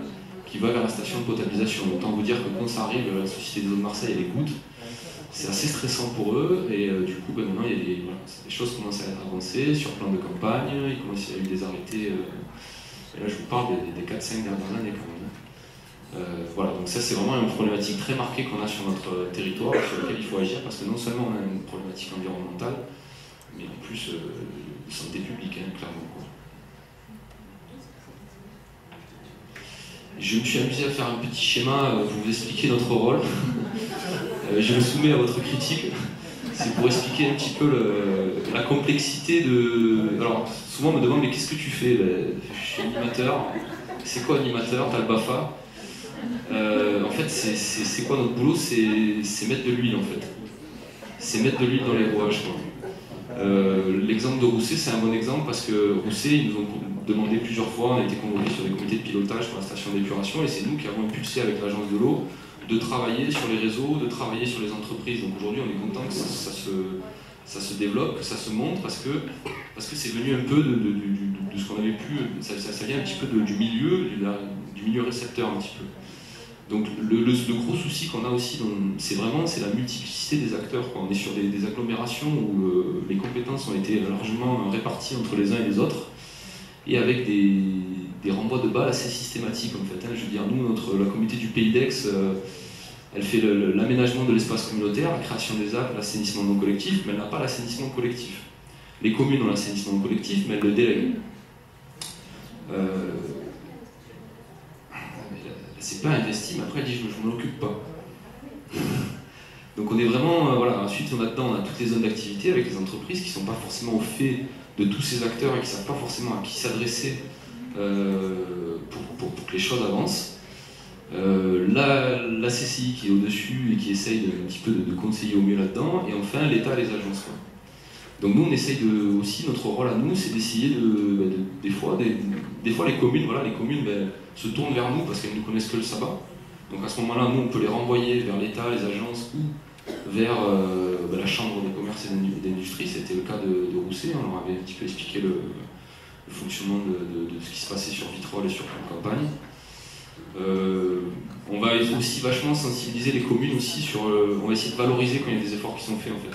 qui va vers la station de potabilisation. Autant vous dire que quand ça arrive, la Société des eaux de Marseille, elle écoute. C'est assez stressant pour eux, et du coup, maintenant, il y a des choses commencent à être avancées sur plan de campagne, il y a eu des arrêtés, et là je vous parle des 4-5 dernières années quand même. Voilà, donc ça c'est vraiment une problématique très marquée qu'on a sur notre territoire, sur laquelle il faut agir, parce que non seulement on a une problématique environnementale, mais en plus de santé publique, hein, clairement. Quoi. Je me suis amusé à faire un petit schéma pour vous expliquer notre rôle. Je le soumets à votre critique. C'est pour expliquer un petit peu la complexité de... Alors, souvent on me demande, mais qu'est-ce que tu fais? Je suis animateur. C'est quoi animateur? T'as le BAFA. En fait, c'est quoi notre boulot? C'est mettre de l'huile, en fait. C'est mettre de l'huile dans les rouages. L'exemple de Rousset, c'est un bon exemple parce que Rousset, ils nous ont demandé plusieurs fois, on a été convoqués sur des comités de pilotage pour la station d'épuration et c'est nous qui avons impulsé avec l'agence de l'eau de travailler sur les réseaux, de travailler sur les entreprises. Donc aujourd'hui, on est content que ça se développe, que ça se monte parce que c'est venu un peu de ce qu'on avait pu, ça vient un petit peu du milieu récepteur un petit peu. Donc le gros souci qu'on a aussi, c'est la multiplicité des acteurs. Quoi. On est sur des agglomérations où les compétences ont été largement réparties entre les uns et les autres, et avec des renvois de balles assez systématiques en fait. Hein. Je veux dire, nous, la communauté du Pays d'Aix, elle fait l'aménagement de l'espace communautaire, la création des actes, l'assainissement non collectif, mais elle n'a pas l'assainissement collectif. Les communes ont l'assainissement collectif, mais elles le délèguent. C'est pas investi, mais après elle dit je m'en occupe pas. Donc on est vraiment, voilà, ensuite on a toutes les zones d'activité avec les entreprises qui ne sont pas forcément au fait de tous ces acteurs et qui ne savent pas forcément à qui s'adresser pour que les choses avancent. La CCI qui est au-dessus et qui essaye un petit peu de conseiller au mieux là-dedans, et enfin l'État et les agences. Quoi. Donc nous on essaye aussi, notre rôle à nous, c'est d'essayer des fois les communes, se tournent vers nous parce qu'elles ne connaissent que le sabbat. Donc à ce moment-là, nous on peut les renvoyer vers l'État, les agences ou vers la Chambre des commerces et d'industrie. C'était le cas de Rousset, on leur avait un petit peu expliqué le fonctionnement de ce qui se passait sur Vitrolles et sur la campagne. On va aussi vachement sensibiliser les communes aussi on va essayer de valoriser quand il y a des efforts qui sont faits en fait.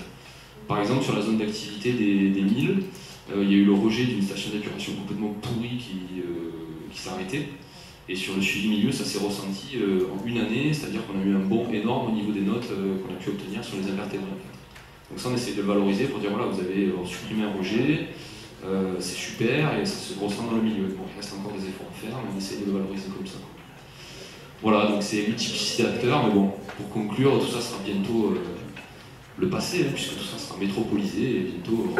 Par exemple sur la zone d'activité des milles, il y a eu le rejet d'une station d'épuration complètement pourrie qui s'est arrêtée. Et sur le suivi milieu, ça s'est ressenti en une année, c'est-à-dire qu'on a eu un bond énorme au niveau des notes qu'on a pu obtenir sur les invertébrés. Donc ça, on essaie de le valoriser pour dire voilà, vous avez supprimé un rejet, c'est super, et ça se ressent dans le milieu. Bon, il reste encore des efforts à faire, mais on essaie de le valoriser comme ça. Voilà, donc c'est multiplicité d'acteurs, mais bon, pour conclure, tout ça sera bientôt le passé, hein, puisque tout ça sera métropolisé, et bientôt,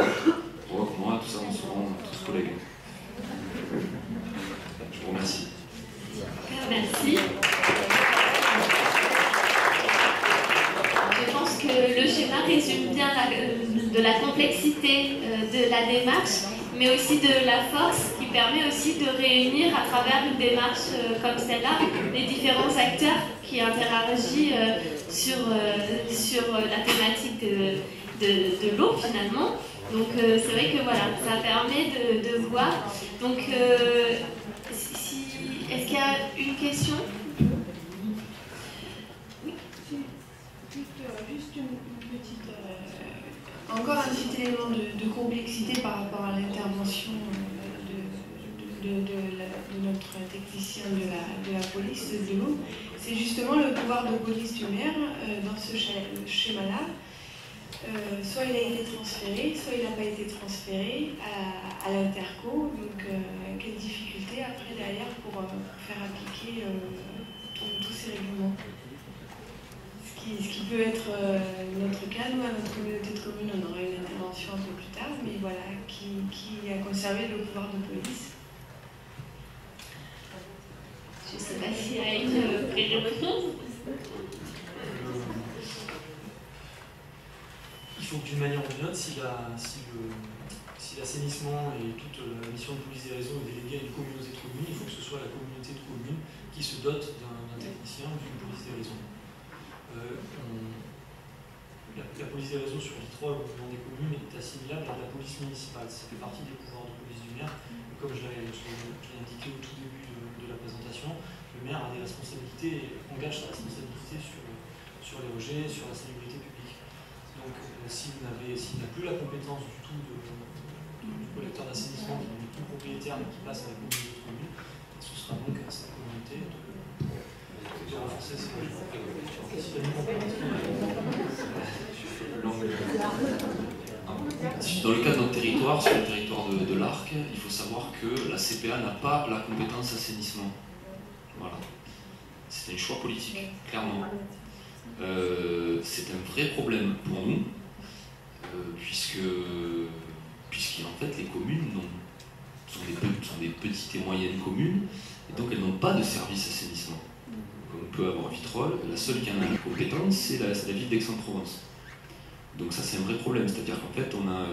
moi, tout ça, on sera tous collègues. Je vous remercie. Merci. Je pense que le schéma résume bien de la complexité de la démarche, mais aussi de la force qui permet aussi de réunir à travers une démarche comme celle-là les différents acteurs qui interagissent sur la thématique de l'eau finalement. Donc c'est vrai que voilà, ça permet de voir. Donc est-ce qu'il y a une question? Oui. Juste une petite... encore un petit élément de complexité par rapport à l'intervention de notre technicien de la police de l'eau. C'est justement le pouvoir de police du maire dans ce schéma-là. Soit il a été transféré, soit il n'a pas été transféré à l'Interco. Donc, quelle difficulté après derrière pour faire appliquer tous ces règlements. Ce qui peut être notre cas, nous, à notre communauté de communes, on aura une intervention un peu plus tard, mais voilà, qui a conservé le pouvoir de police. Je ne sais pas s'il y a une pré-réponse. Il faut que d'une manière ou d'une autre, si l'assainissement et toute la mission de police des réseaux est déléguée à une communauté de communes, il faut que ce soit la communauté de communes qui se dote d'un technicien ou d'une police des réseaux. La police des réseaux sur Vitrolles ou dans des communes est assimilable à la police municipale. Ça fait partie des pouvoirs de police du maire. Et comme je l'ai indiqué au tout début de la présentation, le maire a des responsabilités responsabilité, engage sa responsabilité sur les rejets, sur la salubrité publique. Donc s'il n'y a plus la compétence du tout du collecteur d'assainissement, qui n'est plus propriétaire mais qui passe à la communauté de communes, ce sera donc à cette communauté de renforcer ses logements. Dans le cas de notre territoire, sur le territoire de l'Arc, il faut savoir que la CPA n'a pas la compétence assainissement. Voilà. C'est un choix politique, clairement. C'est un vrai problème pour nous, puisqu'en fait les communes sont des petites et moyennes communes, et donc elles n'ont pas de service assainissement. Comme on peut avoir Vitrolles, la seule qui en a la compétence, c'est la ville d'Aix-en-Provence. Donc ça c'est un vrai problème, c'est-à-dire qu'en fait on a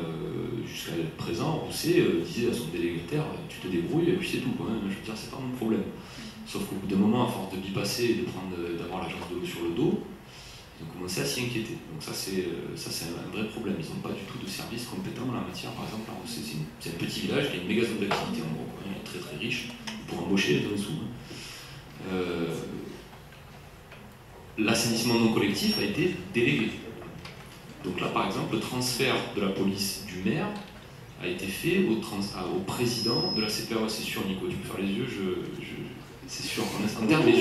jusqu'à présent, Rousset disait à son délégataire, tu te débrouilles et puis c'est tout, quoi, hein. Je veux dire, c'est pas mon problème. Sauf qu'au bout d'un moment, à force de bypasser et d'avoir l'agence de l'eau sur le dos, ils ont commencé à s'y inquiéter. Donc ça c'est un vrai problème, ils n'ont pas du tout de service compétent en la matière. Par exemple, à Rousset, c'est un petit village qui a une méga zone d'activité en gros, quoi. Il est très très riche, pour embaucher les sous. L'assainissement non collectif a été délégué. Donc là, par exemple, le transfert de la police du maire a été fait au président de la CPA. C'est sûr, Nico, tu peux faire les yeux, c'est sûr. En termes, mais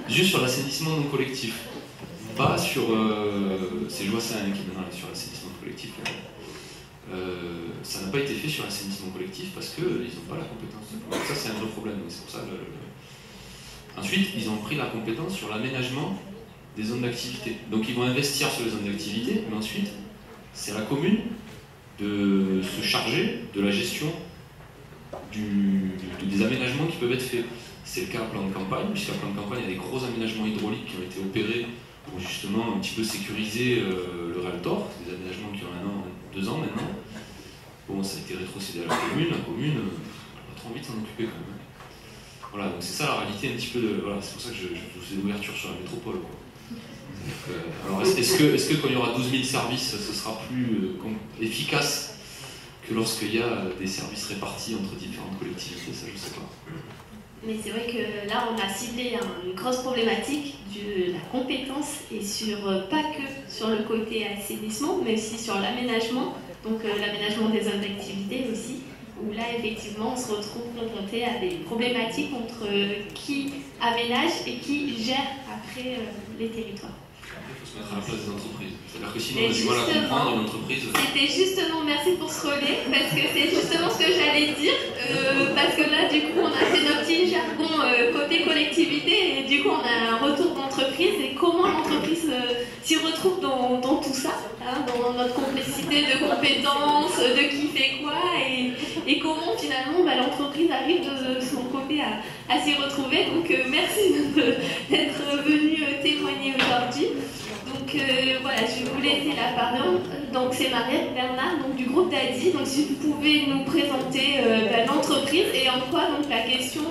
juste sur l'assainissement non collectif. Pas sur... c'est Joissin qui maintenant est sur l'assainissement collectif. Ça n'a pas été fait sur l'assainissement collectif parce qu'ils n'ont pas la compétence. Donc ça, c'est un vrai problème. C'est pour ça Ensuite, ils ont pris la compétence sur l'aménagement des zones d'activité. Donc ils vont investir sur les zones d'activité, mais ensuite, c'est à la commune de se charger de la gestion des aménagements qui peuvent être faits. C'est le cas à plan de campagne, puisqu'à plan de campagne, il y a des gros aménagements hydrauliques qui ont été opérés pour justement un petit peu sécuriser le Realtor, des aménagements qui ont 1 an, 2 ans maintenant. Bon, ça a été rétrocédé à la commune n'a pas trop envie de s'en occuper quand même. Voilà, donc c'est ça la réalité un petit peu de... Voilà, c'est pour ça que je fais l'ouverture sur la métropole, quoi. Alors est-ce que quand il y aura 12 000 services, ce sera plus efficace que lorsqu'il y a des services répartis entre différentes collectivités? Ça, je ne sais pas. Mais c'est vrai que là, on a ciblé une grosse problématique de la compétence et pas que sur le côté assainissement, mais aussi sur l'aménagement, donc l'aménagement des zones d'activité aussi, où là, effectivement, on se retrouve confronté à des problématiques entre qui aménage et qui gère après les territoires. Il faut se mettre à la place des entreprises. C'est-à-dire que sinon, on a du mal à comprendre une entreprise. C'était justement, merci pour ce relais, parce que c'est justement ce que j'allais dire, parce que là, du coup, on a fait notre petit jargon côté collectivité, et du coup, on a un retour d'entreprise, et comment l'entreprise s'y retrouve dans tout ça, hein, dans notre complexité de compétences, de qui fait quoi, et comment finalement l'entreprise arrive de son côté à s'y retrouver. Donc, merci d'être venu témoigner aujourd'hui. Donc voilà, je vais vous laisser la parole. Donc c'est Mariette Bernard, donc du groupe d'Adi. Donc si vous pouvez nous présenter l'entreprise et en quoi donc la question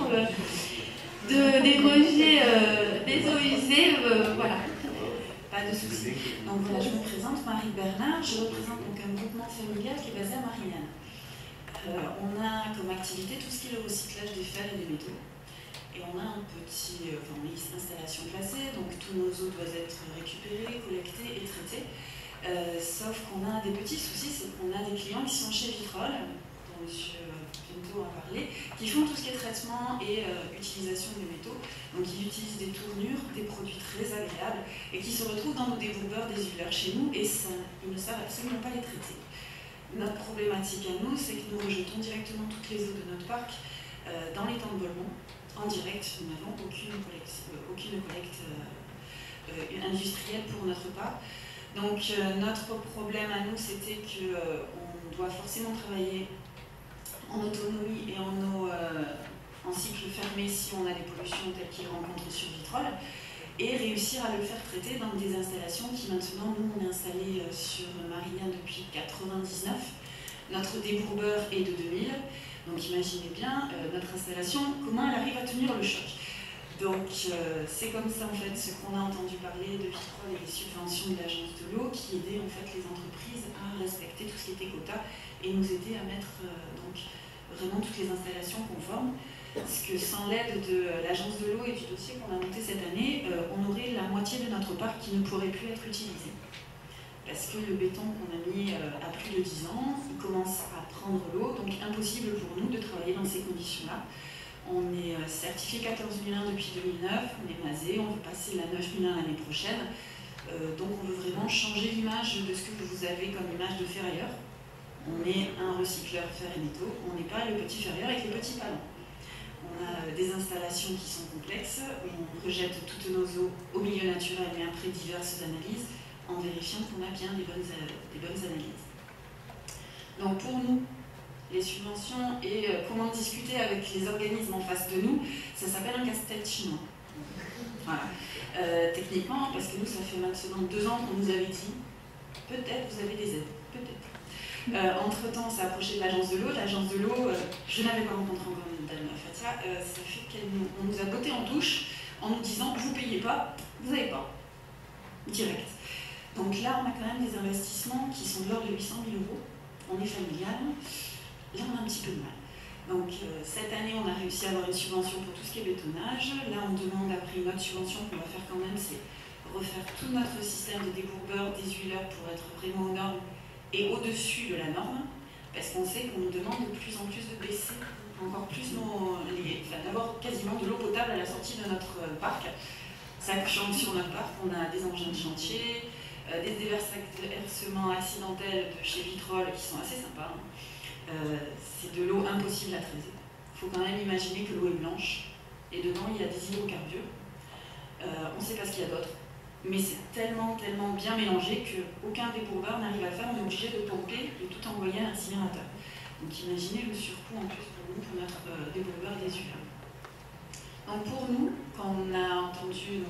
des rejets des eaux usées, voilà. Pas de souci. Donc voilà, je me présente, Marie Bernard. Je représente donc un groupement familial qui est basé à Marignane. On a comme activité tout ce qui est le recyclage des fers et des métaux. Et on a une installation classée, donc tous nos eaux doivent être récupérées, collectées et traitées. Sauf qu'on a des petits soucis, c'est qu'on a des clients qui sont chez Vitrolles, dont M. Pinto a parlé, qui font tout ce qui est traitement et utilisation des métaux. Donc ils utilisent des tournures, des produits très agréables, et qui se retrouvent dans nos débourbeurs des huileurs chez nous, et ils ne savent absolument pas les traiter. Notre problématique à nous, c'est que nous rejetons directement toutes les eaux de notre parc dans les temps de Bolmont. En direct, nous n'avons aucune collecte industrielle pour notre part. Donc notre problème à nous, c'était qu'on doit forcément travailler en autonomie et en cycle fermé si on a des pollutions telles qu'ils rencontrent sur Vitrolles, et réussir à le faire traiter dans des installations qui maintenant, nous, on est installés sur Marignane depuis 1999. Notre débourbeur est de 2000. Donc imaginez bien notre installation, comment elle arrive à tenir le choc. Donc c'est comme ça en fait ce qu'on a entendu parler de Vitrolles et des subventions de l'agence de l'eau qui aidaient en fait les entreprises à respecter tout ce qui était quota et nous aider à mettre donc vraiment toutes les installations conformes. Parce que sans l'aide de l'agence de l'eau et du dossier qu'on a monté cette année, on aurait la moitié de notre parc qui ne pourrait plus être utilisé. Parce que le béton qu'on a mis à plus de 10 ans, il commence à prendre l'eau, donc impossible pour nous de travailler dans ces conditions-là. On est certifié 14001 depuis 2009, on est masé, on veut passer la 9001 l'année prochaine. Donc on veut vraiment changer l'image de ce que vous avez comme image de ferrailleur. On est un recycleur fer et métaux, on n'est pas le petit ferrailleur avec les petits ballons. On a des installations qui sont complexes, on rejette toutes nos eaux au milieu naturel mais après diverses analyses en vérifiant qu'on a bien des bonnes analyses. Donc pour nous, les subventions et comment discuter avec les organismes en face de nous, ça s'appelle un casse-tête chinois. Voilà. Techniquement, parce que nous, ça fait maintenant 2 ans qu'on nous avait dit peut-être vous avez des aides, peut-être. Entre-temps, on s'est approché de l'agence de l'eau. L'agence de l'eau, je n'avais pas rencontré encore Madame Fatia, ça fait qu'on nous a botté en touche en nous disant vous ne payez pas, vous n'avez pas. Direct. Donc là, on a quand même des investissements qui sont de l'ordre de 800 000 €. On est familial. Là, on a un petit peu de mal. Donc cette année, on a réussi à avoir une subvention pour tout ce qui est bétonnage. Là, on demande après une autre subvention qu'on va faire quand même, c'est refaire tout notre système de décourbeurs, des huileurs pour être vraiment aux normes et au-dessus de la norme, parce qu'on sait qu'on nous demande de plus en plus de baisser encore plus d'avoir quasiment de l'eau potable à la sortie de notre parc. Ça change sur notre parc, on a des engins de chantier, des déversements accidentels de chez Vitrolles qui sont assez sympas. C'est de l'eau impossible à traiter. Il faut quand même imaginer que l'eau est blanche et dedans il y a des hydrocarbures. On ne sait pas ce qu'il y a d'autre. Mais c'est tellement bien mélangé qu'aucun débourbeur n'arrive à le faire, on est obligé de pomper et tout envoyer à l'incinérateur. Donc imaginez le surcoût en plus pour nous, pour notre débourbeur des huiles. Donc pour nous, quand on a entendu,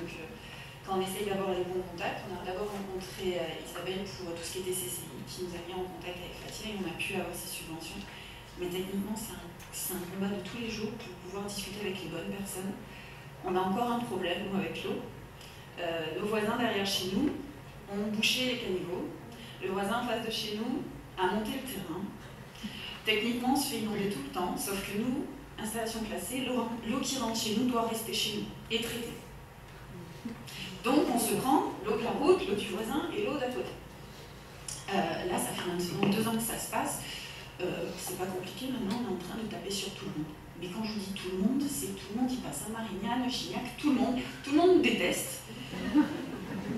quand on essaye d'avoir les bons contacts, on a d'abord rencontré Isabelle pour tout ce qui était CCI, qui nous a mis en contact avec Fatia et on a pu avoir ces subventions. Mais techniquement, c'est un combat de tous les jours pour pouvoir discuter avec les bonnes personnes. On a encore un problème, nous, avec l'eau. Nos voisins derrière chez nous ont bouché les caniveaux. Le voisin en face de chez nous a monté le terrain. Techniquement, on se fait inonder tout le temps, sauf que nous, installation classée, l'eau qui rentre chez nous doit rester chez nous et traitée. Donc on se prend l'eau de la route, l'eau du voisin et l'eau d'à côté. Là, ça fait maintenant 2 ans que ça se passe. C'est pas compliqué, maintenant on est en train de taper sur tout le monde. Mais quand je vous dis tout le monde, c'est tout le monde qui passe à Marignane, Chignac, tout le monde nous déteste.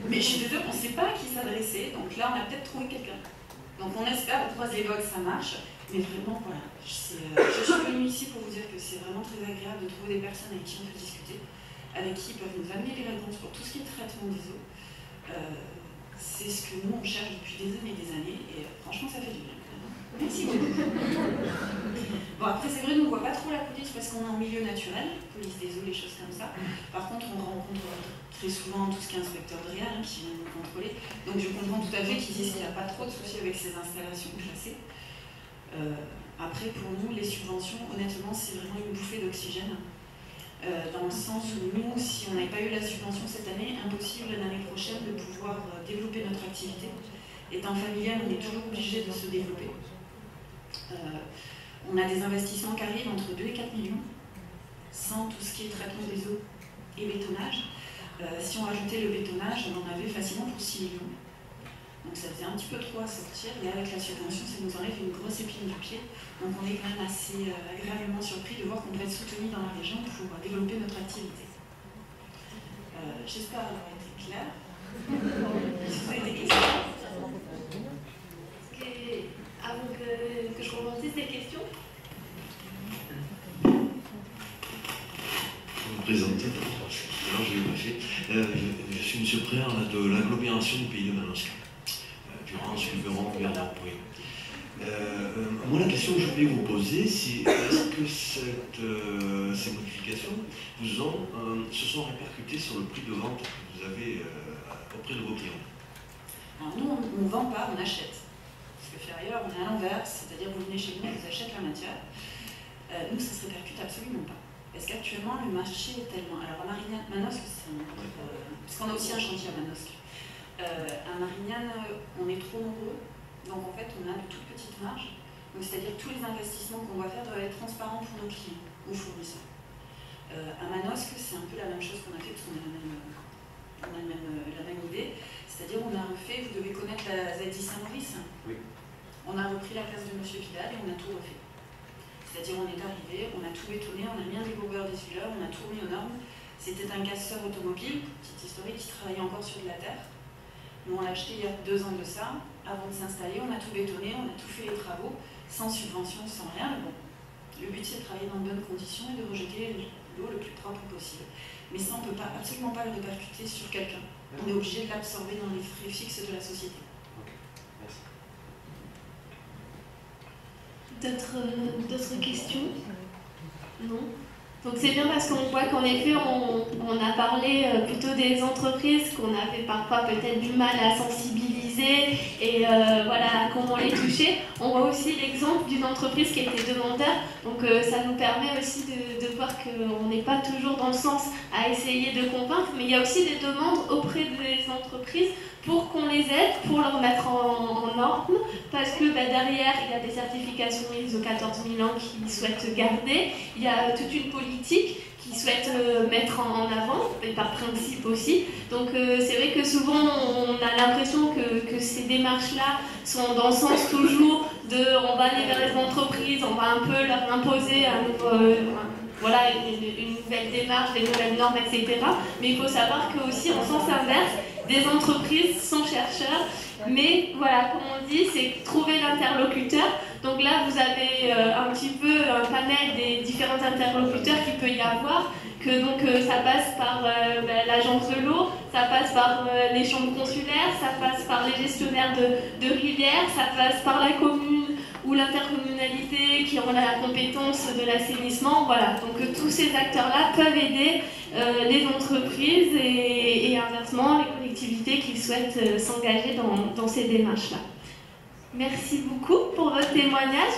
Mais je suis désolée, on ne sait pas à qui s'adresser, donc là on a peut-être trouvé quelqu'un. Donc on espère, on croise les doigts que ça marche, mais vraiment voilà, je suis venue ici pour vous dire que c'est vraiment très agréable de trouver des personnes avec qui on peut discuter, avec qui ils peuvent nous amener les réponses pour tout ce qui est traitement des eaux. C'est ce que nous on cherche depuis des années, et franchement ça fait du bien. Merci beaucoup. Bon, après, c'est vrai, nous ne voit pas trop la police parce qu'on est en milieu naturel, police des eaux, les choses comme ça. Par contre, on rencontre très souvent tout ce qui est inspecteur de réal qui vient nous contrôler. Donc, je comprends tout à fait qu'ils disent qu'il n'y a pas trop de soucis avec ces installations classées. Après, pour nous, les subventions, honnêtement, c'est vraiment une bouffée d'oxygène. Dans le sens où nous, si on n'avait pas eu la subvention cette année, impossible l'année prochaine de pouvoir développer notre activité. Étant familial, on est toujours obligé de se développer. On a des investissements qui arrivent entre 2 et 4 millions, sans tout ce qui est traitement des eaux et bétonnage. Si on rajoutait le bétonnage, on en avait facilement pour 6 millions. Donc ça faisait un petit peu trop à sortir, et avec la subvention, ça nous enlève une grosse épine du pied. Donc on est quand même assez agréablement surpris de voir qu'on peut être soutenu dans la région pour développer notre activité. J'espère avoir été claire. Si vous avez des questions. Avant que je remplisse des questions. Je vais me présenter, alors je l'ai pas fait. Je suis M. Préard de l'agglomération du pays de Manosque, Durance, Luberon, Bernard. Moi, la question que je voulais vous poser, c'est est-ce que ces modifications se sont répercutées sur le prix de vente que vous avez auprès de vos clients? Alors nous, on ne vend pas, on achète. Ferrailleur, on est à l'envers, c'est-à-dire vous venez chez nous, on vous achète la matière. Nous, ça ne se répercute absolument pas. Parce qu'actuellement, le marché est tellement... Alors à Manosque, parce qu'on a aussi un chantier à Manosque. À Marignane, on est trop nombreux, donc en fait, on a de toutes petites marges. C'est-à-dire que tous les investissements qu'on va faire doivent être transparents pour nos clients ou fournisseurs. À Manosque, c'est un peu la même chose qu'on a fait, parce qu'on a la même idée. C'est-à-dire, on a refait, vous devez connaître la ZI Saint-Maurice. Oui. On a repris la place de M. Pidal et on a tout refait. C'est-à-dire, on est arrivé, on a tout bétonné, on a mis un débourbeur dessuie-leur, on a tout mis aux normes. C'était un casseur automobile, petite historique, qui travaillait encore sur de la terre. Nous, on l'a acheté il y a 2 ans de ça. Avant de s'installer, on a tout bétonné, on a tout fait les travaux, sans subvention, sans rien. Bon, le but, c'est de travailler dans de bonnes conditions et de rejeter l'eau le plus propre possible. Mais ça, on ne peut absolument pas le répercuter sur quelqu'un. On est obligé de l'absorber dans les frais fixes de la société. D'autres questions? Non? Donc c'est bien parce qu'on voit qu'en effet, on a parlé plutôt des entreprises qu'on avait parfois peut-être du mal à sensibiliser et voilà, comment les toucher. On voit aussi l'exemple d'une entreprise qui était demandeur, donc ça nous permet aussi de voir qu'on n'est pas toujours dans le sens à essayer de convaincre, mais il y a aussi des demandes auprès des entreprises pour qu'on les aide, pour leur mettre en normes, parce que derrière, il y a des certifications ISO 14001 qui souhaitent garder, il y a toute une politique qui souhaite mettre en avant, et par principe aussi. Donc c'est vrai que souvent, on a l'impression que ces démarches-là sont dans le sens toujours de on va aller vers les entreprises, on va un peu leur imposer voilà, une nouvelle démarche, des nouvelles normes, etc. Mais il faut savoir que aussi en sens inverse, des entreprises sont chercheurs, mais voilà, comme on dit, c'est trouver l'interlocuteur. Donc là, vous avez un petit peu un panel des différents interlocuteurs qu'il peut y avoir, que donc ça passe par l'agence de l'eau, ça passe par les chambres consulaires, ça passe par les gestionnaires de rivières, ça passe par la commune ou l'intercommunalité qui ont la compétence de l'assainissement. Voilà, donc tous ces acteurs-là peuvent aider les entreprises et inversement les collectivités qui souhaitent s'engager dans ces démarches-là. Merci beaucoup pour votre témoignage.